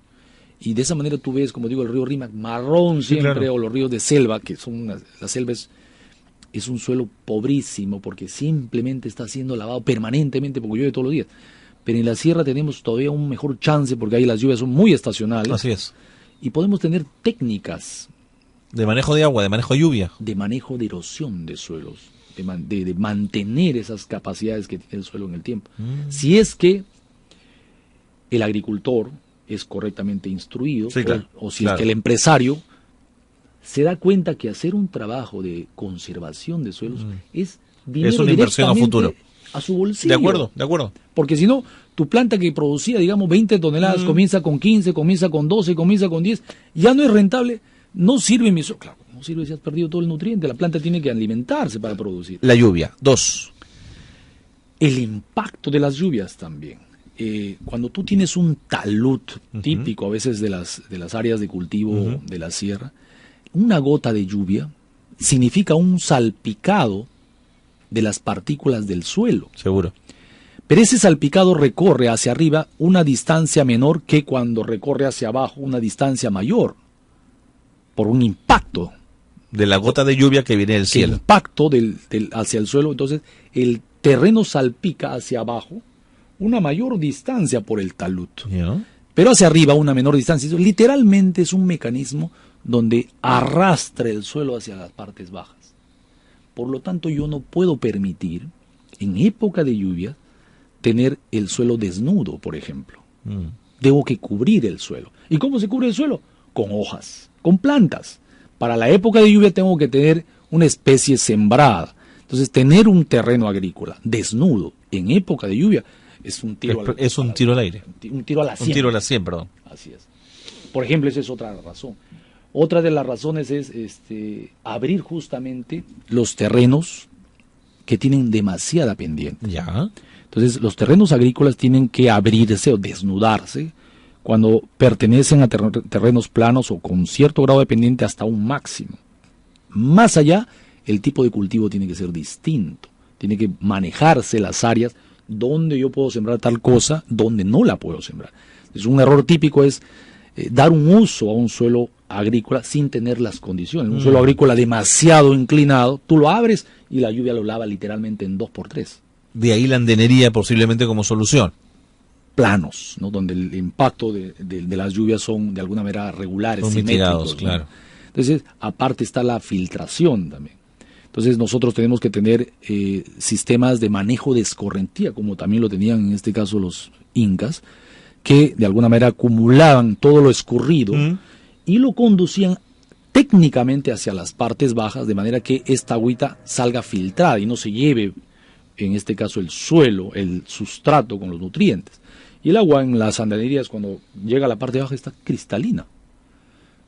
y de esa manera tú ves, como digo, el río Rímac marrón siempre, sí, claro, o los ríos de selva, que son las selvas, es un suelo pobrísimo porque simplemente está siendo lavado permanentemente porque llueve todos los días. Pero en la sierra tenemos todavía un mejor chance porque ahí las lluvias son muy estacionales. Así es. Y podemos tener técnicas de manejo de agua, de manejo de lluvia, de manejo de erosión de suelos, de mantener esas capacidades que tiene el suelo en el tiempo. Si es que el agricultor es correctamente instruido, sí, claro, o si claro, es que el empresario se da cuenta que hacer un trabajo de conservación de suelos es dinero, es una inversión a futuro, a su bolsillo. De acuerdo. Porque si no, tu planta que producía, digamos, 20 toneladas, comienza con 15, comienza con 12, comienza con 10, ya no es rentable, no sirve mi suelo. Claro, no sirve si has perdido todo el nutriente, la planta tiene que alimentarse para producir. La lluvia. 2. El impacto de las lluvias también. Cuando tú tienes un talud típico a veces de las áreas de cultivo de la sierra, una gota de lluvia significa un salpicado de las partículas del suelo. Seguro. Pero ese salpicado recorre hacia arriba una distancia menor que cuando recorre hacia abajo una distancia mayor, por un impacto. De la gota de lluvia que viene del El cielo. impacto hacia el suelo, entonces el terreno salpica hacia abajo una mayor distancia por el talud, pero hacia arriba una menor distancia. Eso literalmente es un mecanismo donde arrastra el suelo hacia las partes bajas. Por lo tanto, yo no puedo permitir, en época de lluvia, tener el suelo desnudo, por ejemplo. Debo que cubrir el suelo. ¿Y cómo se cubre el suelo? Con hojas, con plantas. Para la época de lluvia tengo que tener una especie sembrada. Entonces, tener un terreno agrícola desnudo en época de lluvia es un tiro al aire. Un tiro al aire. Un tiro a la 100. Un tiro a la 100, perdón. Así es. Por ejemplo, esa es otra razón. Otra de las razones es abrir justamente los terrenos que tienen demasiada pendiente. Ya. Entonces, los terrenos agrícolas tienen que abrirse o desnudarse cuando pertenecen a terrenos planos o con cierto grado de pendiente hasta un máximo. Más allá, el tipo de cultivo tiene que ser distinto. Tiene que manejarse las áreas donde yo puedo sembrar tal cosa, donde no la puedo sembrar. Entonces, un error típico es dar un uso a un suelo agrícola sin tener las condiciones. Un suelo agrícola demasiado inclinado, tú lo abres y la lluvia lo lava literalmente en 2x3. De ahí la andenería posiblemente como solución. Planos, ¿no? Donde el impacto de las lluvias son de alguna manera regulares, son simétricos, mitigados, claro. ¿no? Entonces, aparte está la filtración también. Entonces, nosotros tenemos que tener sistemas de manejo de escorrentía, como también lo tenían en este caso los incas, que de alguna manera acumulaban todo lo escurrido y lo conducían técnicamente hacia las partes bajas, de manera que esta agüita salga filtrada y no se lleve, en este caso, el suelo, el sustrato con los nutrientes. Y el agua en las andenerías, cuando llega a la parte baja, está cristalina.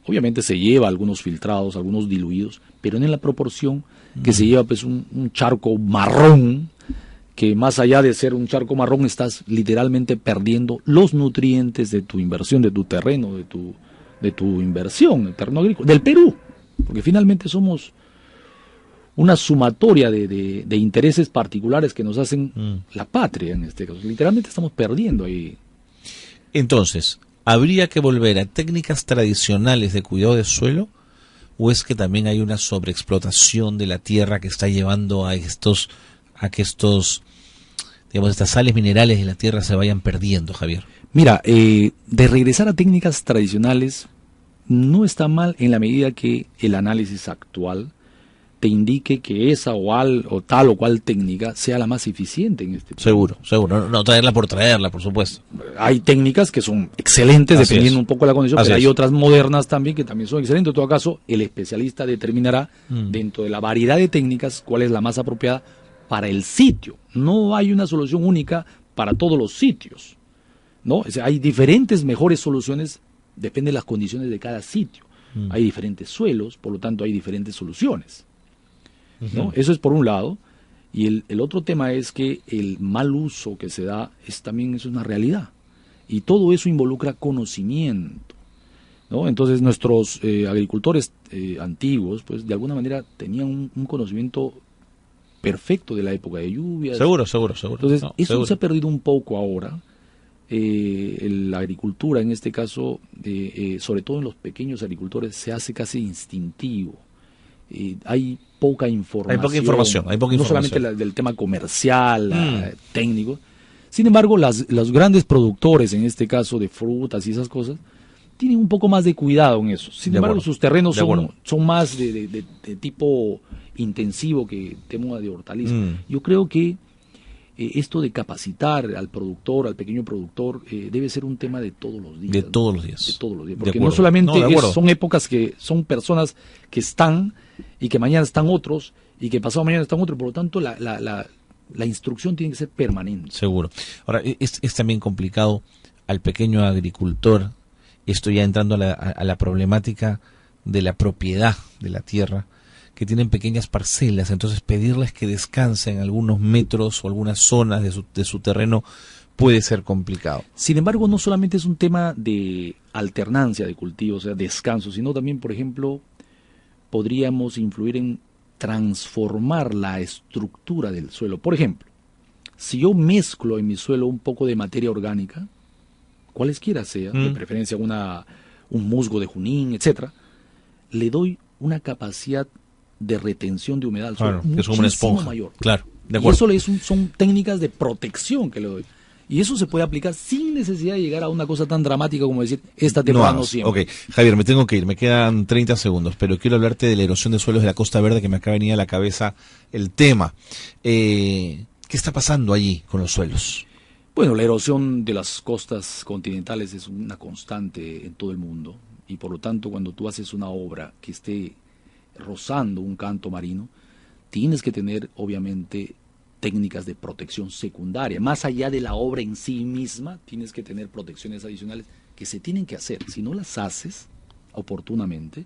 Obviamente se lleva algunos filtrados, algunos diluidos, pero no en la proporción que se lleva pues un charco marrón, que más allá de ser un charco marrón, estás literalmente perdiendo los nutrientes de tu inversión, de tu terreno, de tu inversión, el terreno agrícola, del Perú, porque finalmente somos una sumatoria de intereses particulares que nos hacen la patria en este caso. Literalmente estamos perdiendo ahí. Entonces, ¿habría que volver a técnicas tradicionales de cuidado de suelo? ¿O es que también hay una sobreexplotación de la tierra que está llevando a que estas sales minerales de la tierra se vayan perdiendo, Javier? Mira, de regresar a técnicas tradicionales no está mal en la medida que el análisis actual te indique que esa o tal o cual técnica sea la más eficiente en este punto. Seguro. No traerla por traerla, por supuesto. Hay técnicas que son excelentes, Así dependiendo es. un poco de la condición, Así pero hay es. otras modernas también que también son excelentes. En todo caso, el especialista determinará dentro de la variedad de técnicas cuál es la más apropiada para el sitio. No hay una solución única para todos los sitios, ¿no? O sea, hay diferentes mejores soluciones, depende de las condiciones de cada sitio. Hay diferentes suelos, por lo tanto hay diferentes soluciones, ¿no? Eso es por un lado. Y el otro tema es que el mal uso que se da también es una realidad. Y todo eso involucra conocimiento, ¿no? Entonces nuestros agricultores antiguos, pues de alguna manera tenían un conocimiento perfecto de la época de lluvias. Seguro. Entonces, eso se ha perdido un poco ahora. La agricultura, en este caso, sobre todo en los pequeños agricultores, se hace casi instintivo. Hay poca información. No solamente del tema comercial, técnico. Sin embargo, los grandes productores, en este caso de frutas y esas cosas, tienen un poco más de cuidado en eso. Sin embargo, sus terrenos son más de tipo intensivo que tema de hortalizas. Yo creo que esto de capacitar al productor, al pequeño productor, debe ser un tema de todos los días. De todos los días. Porque no solamente son épocas que son personas que están y que mañana están otros y que pasado mañana están otros. Por lo tanto, la instrucción tiene que ser permanente. Seguro. Ahora, es también complicado al pequeño agricultor, esto ya entrando a la problemática de la propiedad de la tierra, que tienen pequeñas parcelas, entonces pedirles que descansen algunos metros o algunas zonas de su terreno puede ser complicado. Sin embargo, no solamente es un tema de alternancia de cultivos, o sea, descanso, sino también, por ejemplo, podríamos influir en transformar la estructura del suelo. Por ejemplo, Si yo mezclo en mi suelo un poco de materia orgánica, cualesquiera sea, de preferencia un musgo de Junín, etcétera, le doy una capacidad de retención de humedad al suelo que es como una esponja mayor. Claro, de y acuerdo. eso son técnicas de protección que le doy. Y eso se puede aplicar sin necesidad de llegar a una cosa tan dramática como decir, esta temporada no siempre. Ok, Javier, me tengo que ir, me quedan 30 segundos, pero quiero hablarte de la erosión de suelos de la Costa Verde, que me acaba de venir a la cabeza el tema. ¿Qué está pasando allí con los suelos? Bueno, la erosión de las costas continentales es una constante en todo el mundo, y por lo tanto cuando tú haces una obra que esté rozando un canto marino, tienes que tener obviamente técnicas de protección secundaria. Más allá de la obra en sí misma, tienes que tener protecciones adicionales que se tienen que hacer. Si no las haces oportunamente,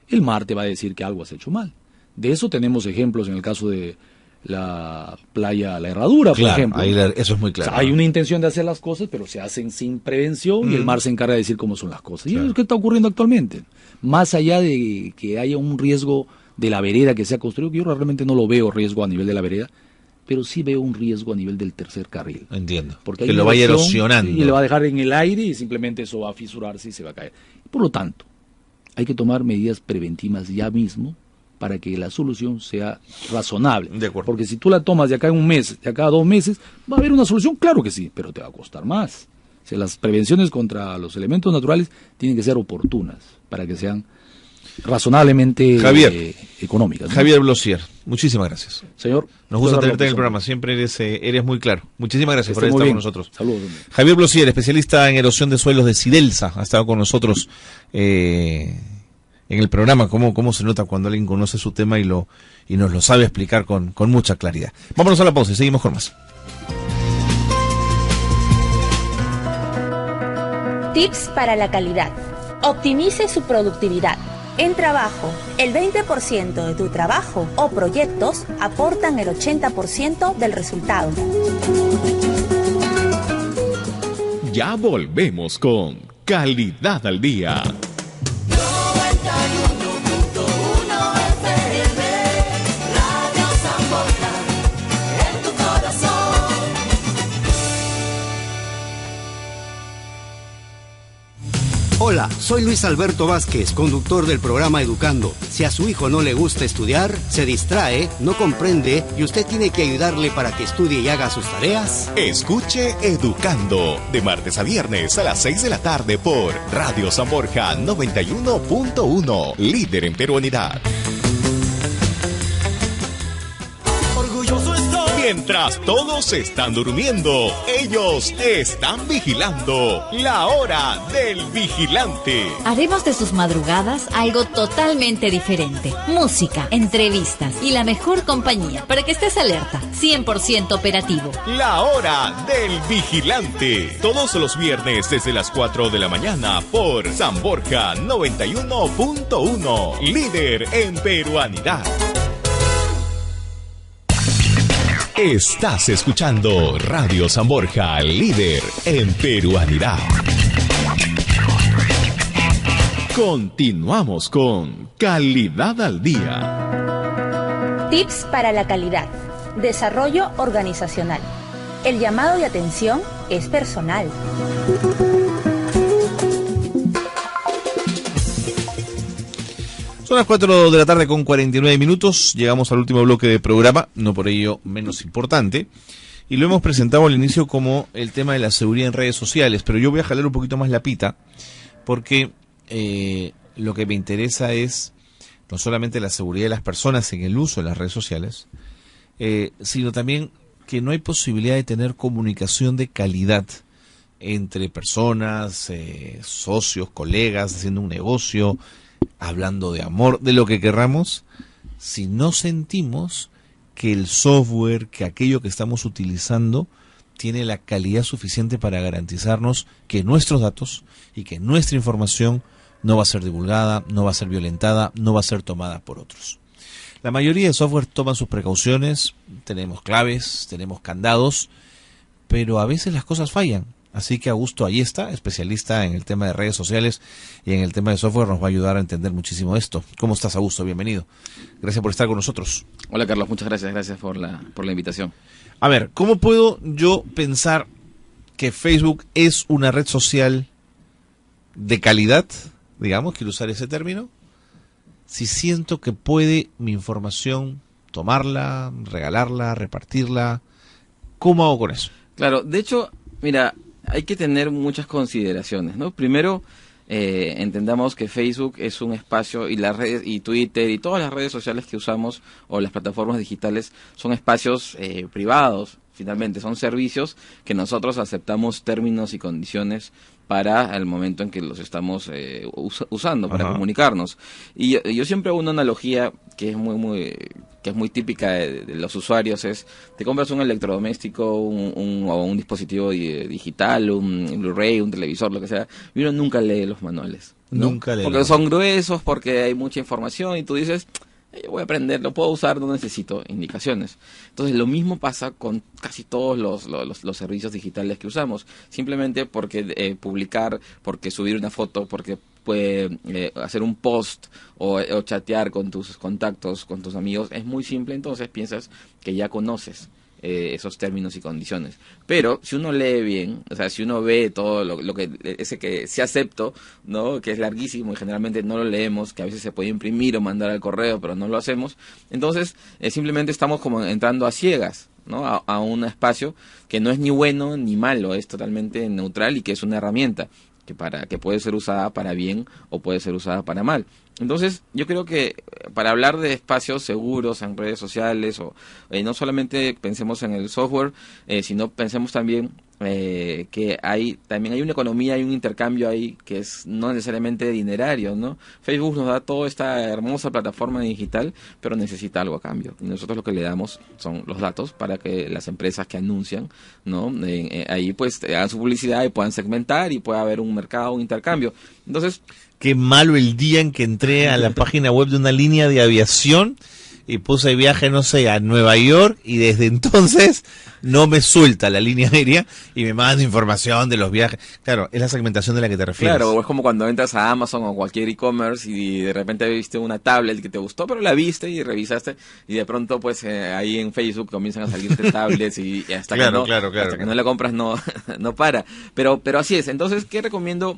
el mar te va a decir que algo has hecho mal. De eso tenemos ejemplos en el caso de la playa La Herradura, por ejemplo. Ahí eso es muy claro. O sea, hay una intención de hacer las cosas, pero se hacen sin prevención y el mar se encarga de decir cómo son las cosas. Y eso es lo que está ocurriendo actualmente. Más allá de que haya un riesgo de la vereda que se ha construido, que yo realmente no lo veo riesgo a nivel de la vereda, pero sí veo un riesgo a nivel del tercer carril. Entiendo. Porque que lo vaya erosionando. Y le va a dejar en el aire y simplemente eso va a fisurarse y se va a caer. Por lo tanto, hay que tomar medidas preventivas ya mismo para que la solución sea razonable. De acuerdo. Porque si tú la tomas de acá en un mes, de acá a 2 meses, va a haber una solución, claro que sí, pero te va a costar más. O sea, las prevenciones contra los elementos naturales tienen que ser oportunas para que sean razonablemente económicas, ¿no? Javier Blosier, muchísimas gracias. Señor, nos gusta tenerte en el programa, siempre eres muy claro. Muchísimas gracias por estar con nosotros. Saludos. Javier Blosier, especialista en erosión de suelos de Sidelsa, ha estado con nosotros en el programa. Cómo se nota cuando alguien conoce su tema y nos lo sabe explicar con mucha claridad. Vámonos a la pausa y seguimos con más. Tips para la calidad. Optimice su productividad. En trabajo, el 20% de tu trabajo o proyectos aportan el 80% del resultado. Ya volvemos con Calidad al Día. 91.1 FM, Radio San Borja, en tu corazón. Hola, soy Luis Alberto Vázquez, conductor del programa Educando. Si a su hijo no le gusta estudiar, se distrae, no comprende y usted tiene que ayudarle para que estudie y haga sus tareas. Escuche Educando, de martes a viernes a las 6 de la tarde por Radio San Borja 91.1, líder en peruanidad. Orgulloso estoy. Mientras todos están durmiendo, ellos están vigilando. La hora del vigilante. Haremos de sus madrugadas algo totalmente diferente. Música, entrevistas y la mejor compañía para que estés alerta, 100% operativo. La hora del vigilante. Todos los viernes desde las 4 de la mañana por San Borja 91.1, líder en peruanidad. Estás escuchando Radio San Borja, líder en peruanidad. Continuamos con Calidad al Día. Tips para la calidad. Desarrollo organizacional. El llamado de atención es personal. Son las 4 de la tarde con 49 minutos, llegamos al último bloque del programa, no por ello menos importante, y lo hemos presentado al inicio como el tema de la seguridad en redes sociales, pero yo voy a jalar un poquito más la pita, porque lo que me interesa es no solamente la seguridad de las personas en el uso de las redes sociales, sino también que no hay posibilidad de tener comunicación de calidad entre personas, socios, colegas, haciendo un negocio, hablando de amor, de lo que querramos, si no sentimos que el software, que aquello que estamos utilizando tiene la calidad suficiente para garantizarnos que nuestros datos y que nuestra información no va a ser divulgada, no va a ser violentada, no va a ser tomada por otros. La mayoría de software toman sus precauciones, tenemos claves, tenemos candados, pero a veces las cosas fallan. Así que Augusto Ayesta, especialista en el tema de redes sociales y en el tema de software, nos va a ayudar a entender muchísimo esto. ¿Cómo estás, Augusto? Bienvenido. Gracias por estar con nosotros. Hola, Carlos. Muchas gracias. Gracias por la invitación. A ver, ¿cómo puedo yo pensar que Facebook es una red social de calidad, digamos, quiero usar ese término, si siento que puede mi información tomarla, regalarla, repartirla? ¿Cómo hago con eso? Claro, de hecho, mira, hay que tener muchas consideraciones, ¿no? Primero, entendamos que Facebook es un espacio, y las redes, y Twitter, y todas las redes sociales que usamos, o las plataformas digitales, son espacios privados. Finalmente, son servicios que nosotros aceptamos términos y condiciones para el momento en que los estamos usando, para comunicarnos. Y yo siempre hago una analogía que es muy típica de los usuarios, es: te compras un electrodoméstico, o un dispositivo digital, un Blu-ray, un televisor, lo que sea, y uno nunca lee los manuales, ¿no? Nunca lee. Porque son gruesos, porque hay mucha información, y tú dices, yo voy a aprender, lo puedo usar, no necesito indicaciones. Entonces lo mismo pasa con casi todos los servicios digitales que usamos. Simplemente porque publicar, porque subir una foto, porque puede hacer un post o chatear con tus contactos, con tus amigos, es muy simple. Entonces piensas que ya conoces esos términos y condiciones. Pero si uno lee bien, o sea, si uno ve todo lo que ese que se acepto, ¿no?, que es larguísimo y generalmente no lo leemos, que a veces se puede imprimir o mandar al correo, pero no lo hacemos, entonces simplemente estamos como entrando a ciegas, ¿no?, a un espacio que no es ni bueno ni malo, es totalmente neutral, y que es una herramienta que puede ser usada para bien o puede ser usada para mal. Entonces, yo creo que para hablar de espacios seguros en redes sociales, o no solamente pensemos en el software, sino pensemos también que también hay una economía, hay un intercambio ahí que es no necesariamente dinerario, ¿no? Facebook nos da toda esta hermosa plataforma digital, pero necesita algo a cambio. Y nosotros lo que le damos son los datos para que las empresas que anuncian, ¿no?, ahí pues hagan su publicidad y puedan segmentar y pueda haber un mercado, un intercambio. Entonces, qué malo el día en que entré a la página web de una línea de aviación y puse viaje, no sé, a Nueva York, y desde entonces no me suelta la línea aérea y me manda información de los viajes. Claro, es la segmentación de la que te refieres. Claro, o es como cuando entras a Amazon o cualquier e-commerce y de repente viste una tablet que te gustó, pero la viste y revisaste, y de pronto pues ahí en Facebook comienzan a salirte tablets y hasta que no la compras no para. Pero así es. Entonces, ¿qué recomiendo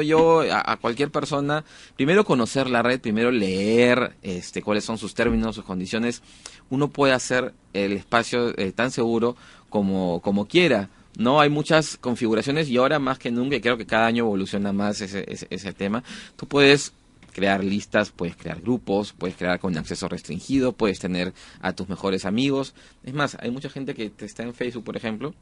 yo a cualquier persona? Primero, conocer la red, primero leer cuáles son sus términos, sus condiciones. Uno puede hacer el espacio tan seguro como quiera, ¿no? Hay muchas configuraciones, y ahora más que nunca, y creo que cada año evoluciona más ese tema. Tú puedes crear listas, puedes crear grupos, puedes crear con acceso restringido, puedes tener a tus mejores amigos. Es más, hay mucha gente que está en Facebook, por ejemplo,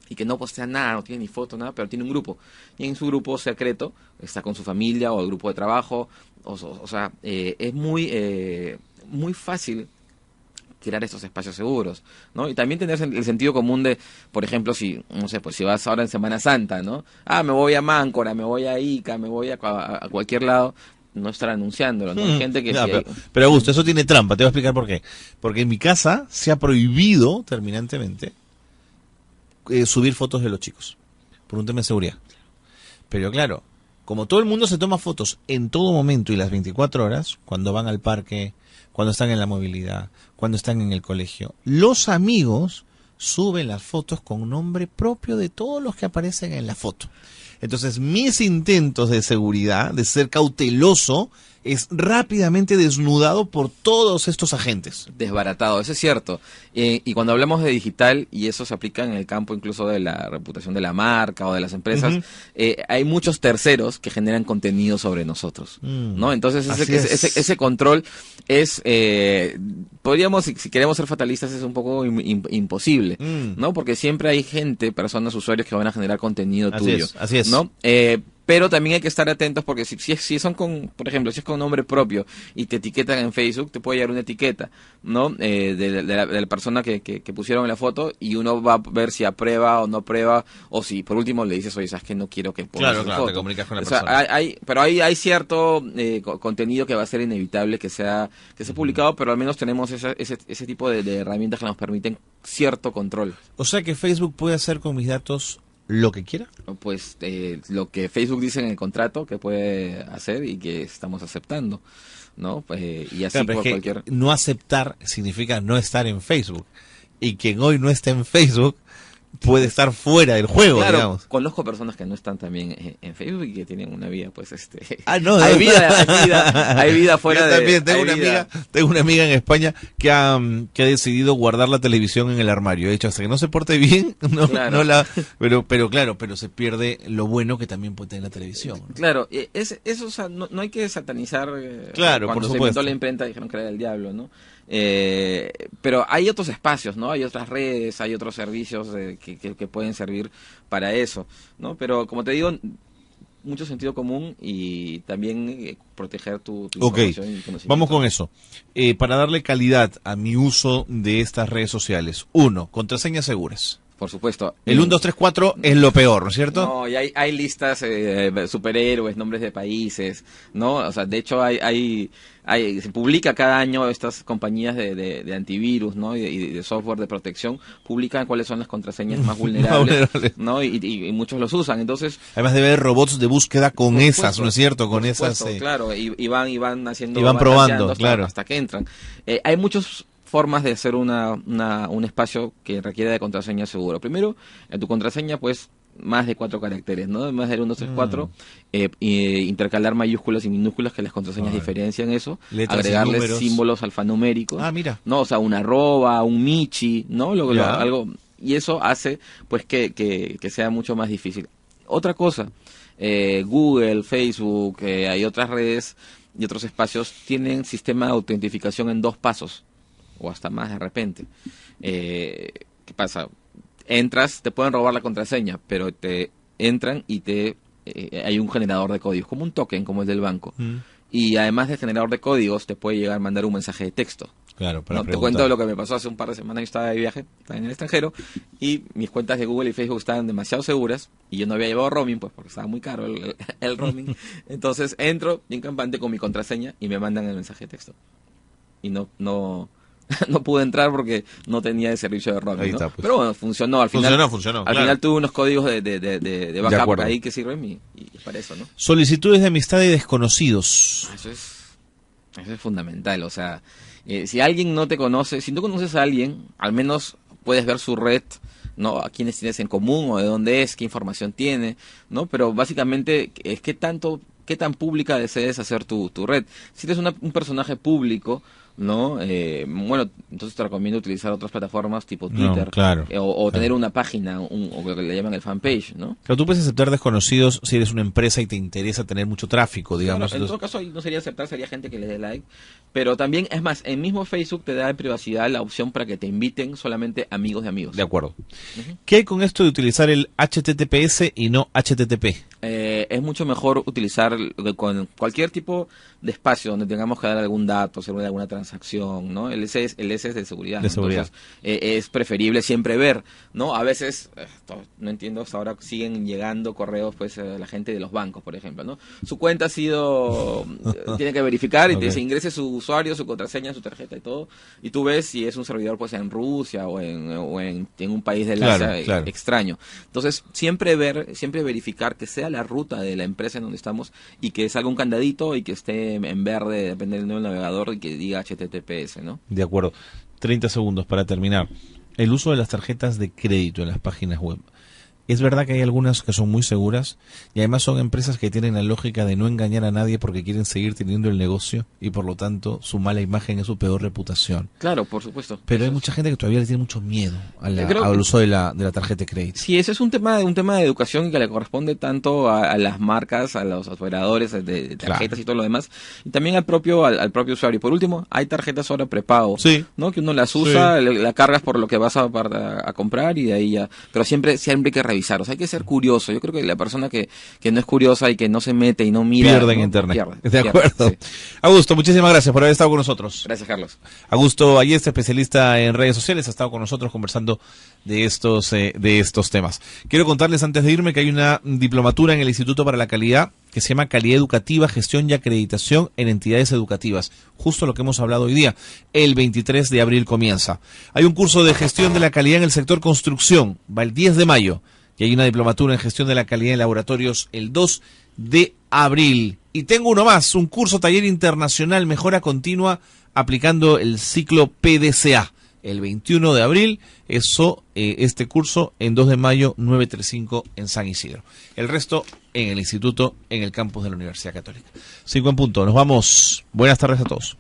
y que no postea nada, no tiene ni foto, nada, pero tiene un grupo. Y en su grupo secreto está con su familia o el grupo de trabajo. O sea, es muy fácil crear estos espacios seguros, ¿no? Y también tener el sentido común de, por ejemplo, si vas ahora en Semana Santa, ¿no? Me voy a Máncora, me voy a Ica, me voy a cualquier lado, no estar anunciándolo, ¿no? Hay gente que pero Augusto, eso tiene trampa, te voy a explicar por qué. Porque en mi casa se ha prohibido terminantemente subir fotos de los chicos, por un tema de seguridad. Pero claro, como todo el mundo se toma fotos en todo momento y las 24 horas, cuando van al parque, cuando están en la movilidad, cuando están en el colegio, los amigos suben las fotos con nombre propio de todos los que aparecen en la foto. Entonces, mis intentos de seguridad, de ser cauteloso, es rápidamente desnudado por todos estos agentes. Desbaratado, eso es cierto. Y cuando hablamos de digital, y eso se aplica en el campo incluso de la reputación de la marca o de las empresas, hay muchos terceros que generan contenido sobre nosotros, ¿no? Entonces ese control es, podríamos, si queremos ser fatalistas, es un poco imposible, ¿no? Porque siempre hay personas, usuarios que van a generar contenido tuyo. Así es. ¿No? Pero también hay que estar atentos, porque si son por ejemplo, si es con nombre propio y te etiquetan en Facebook, te puede llegar una etiqueta, ¿no? De la persona que pusieron en la foto, y uno va a ver si aprueba o no aprueba, o si por último le dices, oye, sabes que no quiero que pongas esa foto. Te comunicas con la persona. Pero hay cierto contenido que va a ser inevitable que sea publicado, pero al menos tenemos ese tipo de herramientas que nos permiten cierto control. O sea que Facebook puede hacer con mis datos lo que quiera. Pues lo que Facebook dice en el contrato que puede hacer y que estamos aceptando, ¿no? Y así por cualquier... No aceptar significa no estar en Facebook. y quien hoy no está en Facebook puede estar fuera del juego, claro, digamos. Conozco personas que no están también en Facebook y que tienen una vida, pues, no, hay vida fuera yo de... también tengo una amiga en España que ha decidido guardar la televisión en el armario. De hecho, hasta que no se porte bien, pero se pierde lo bueno que también puede tener la televisión, ¿no? Claro, eso, o sea, no hay que satanizar. Claro, cuando por se supuesto. inventó la imprenta dijeron que era el diablo, ¿no? Pero hay otros espacios, ¿no? Hay otras redes, hay otros servicios que pueden servir para eso, ¿no? Pero como te digo, mucho sentido común y también proteger tu información y conocimiento. Vamos con eso. Para darle calidad a mi uso de estas redes sociales. 1, contraseñas seguras. Por supuesto. El 1, 2, 3, 4 es lo peor, ¿no es cierto? No, y hay listas, superhéroes, nombres de países, ¿no? O sea, de hecho se publica cada año estas compañías de antivirus, ¿no? Y de software de protección, publican cuáles son las contraseñas más vulnerables, ¿no? Y muchos los usan, entonces... Además debe haber robots de búsqueda con esas, ¿no es cierto? Con esas... Claro, y van haciendo... Y van probando, claro. Hasta que entran. Hay muchos formas de hacer un espacio que requiere de contraseña seguro. Primero, en tu contraseña, pues, más de 4 caracteres, ¿no? Más del 1, 2, 3, 4. Intercalar mayúsculas y minúsculas, que las contraseñas diferencian eso. Letras, agregarles símbolos alfanuméricos. Mira. ¿No? O sea, una arroba, un michi, ¿no? Algo. Y eso hace, pues, que sea mucho más difícil. Otra cosa, Google, Facebook, hay otras redes y otros espacios, tienen sistema de autentificación en 2 pasos. O hasta más de repente. ¿Qué pasa? Entras, te pueden robar la contraseña, pero te entran y hay un generador de códigos, como un token, como el del banco. Y además del generador de códigos, te puede llegar a mandar un mensaje de texto. Claro, para Te cuento lo que me pasó hace un par de semanas. Yo estaba de viaje, estaba en el extranjero, y mis cuentas de Google y Facebook estaban demasiado seguras, y yo no había llevado roaming, pues porque estaba muy caro el roaming. Entonces entro bien campante con mi contraseña y me mandan el mensaje de texto. Y no pude entrar porque no tenía el servicio de roaming, ¿no? Pues. Pero bueno, funcionó. Al final, funcionó. Al final tuve unos códigos de backup ahí que sirven y es para eso, ¿no? Solicitudes de amistad de desconocidos. Eso es fundamental. O sea, si alguien no te conoce, si no conoces a alguien, al menos puedes ver su red, ¿no? A quiénes tienes en común o de dónde es, qué información tiene, ¿no? Pero básicamente es qué tan pública desees hacer tu red. Si eres un personaje público, ¿no? Bueno, entonces te recomiendo utilizar otras plataformas tipo Twitter, o tener una página, o lo que le llaman el fanpage, ¿no? Pero tú puedes aceptar desconocidos si eres una empresa y te interesa tener mucho tráfico, digamos. Claro, en todo caso, no sería aceptar, sería gente que le dé like. Pero también, es más, en mismo Facebook te da en privacidad la opción para que te inviten solamente amigos de amigos. De acuerdo. ¿Qué hay con esto de utilizar el HTTPS y no HTTP? Es mucho mejor utilizar con cualquier tipo de espacio donde tengamos que dar algún dato, hacer alguna transacción, ¿no? El S es de seguridad. De seguridad. Entonces, es preferible siempre ver, ¿no? A veces, no entiendo, hasta ahora siguen llegando correos, pues, a la gente de los bancos, por ejemplo, ¿no? Su cuenta ha sido, tiene que verificar y te dice, ingrese su usuario, su contraseña, su tarjeta y todo, y tú ves si es un servidor, pues, en Rusia o en un país del Asia extraño. Entonces, siempre verificar que sea la ruta de la empresa en donde estamos y que salga un candadito y que esté en verde, dependiendo del navegador, y que diga HTTPS, ¿no? De acuerdo. 30 segundos para terminar. El uso de las tarjetas de crédito en las páginas web. Es verdad que hay algunas que son muy seguras y además son empresas que tienen la lógica de no engañar a nadie porque quieren seguir teniendo el negocio y por lo tanto su mala imagen es su peor reputación. Claro, por supuesto. Pero hay mucha gente que todavía le tiene mucho miedo al uso de la tarjeta de crédito. Sí, ese es un tema de educación que le corresponde tanto a las marcas, a los operadores de tarjetas y todo lo demás, y también al propio usuario. Por último, hay tarjetas ahora prepago, ¿no? Que uno las usa, la cargas por lo que vas a comprar y de ahí ya. Pero siempre hay que revisar, o sea, hay que ser curioso. Yo creo que la persona que no es curiosa y que no se mete y no mira, pierde en internet. De acuerdo. Sí. Augusto, muchísimas gracias por haber estado con nosotros. Gracias, Carlos. Augusto Ayesta, especialista en redes sociales, ha estado con nosotros conversando de estos temas. Quiero contarles antes de irme que hay una diplomatura en el Instituto para la Calidad que se llama Calidad Educativa, Gestión y Acreditación en Entidades Educativas. Justo lo que hemos hablado hoy día. El 23 de abril comienza. Hay un curso de gestión de la calidad en el sector construcción. Va el 10 de mayo. Y hay una diplomatura en gestión de la calidad en laboratorios el 2 de abril. Y tengo uno más, un curso taller internacional mejora continua aplicando el ciclo PDCA. el 21 de abril, este curso en 2 de mayo 935 en San Isidro. El resto en el instituto, en el campus de la Universidad Católica. 5 en punto, nos vamos. Buenas tardes a todos.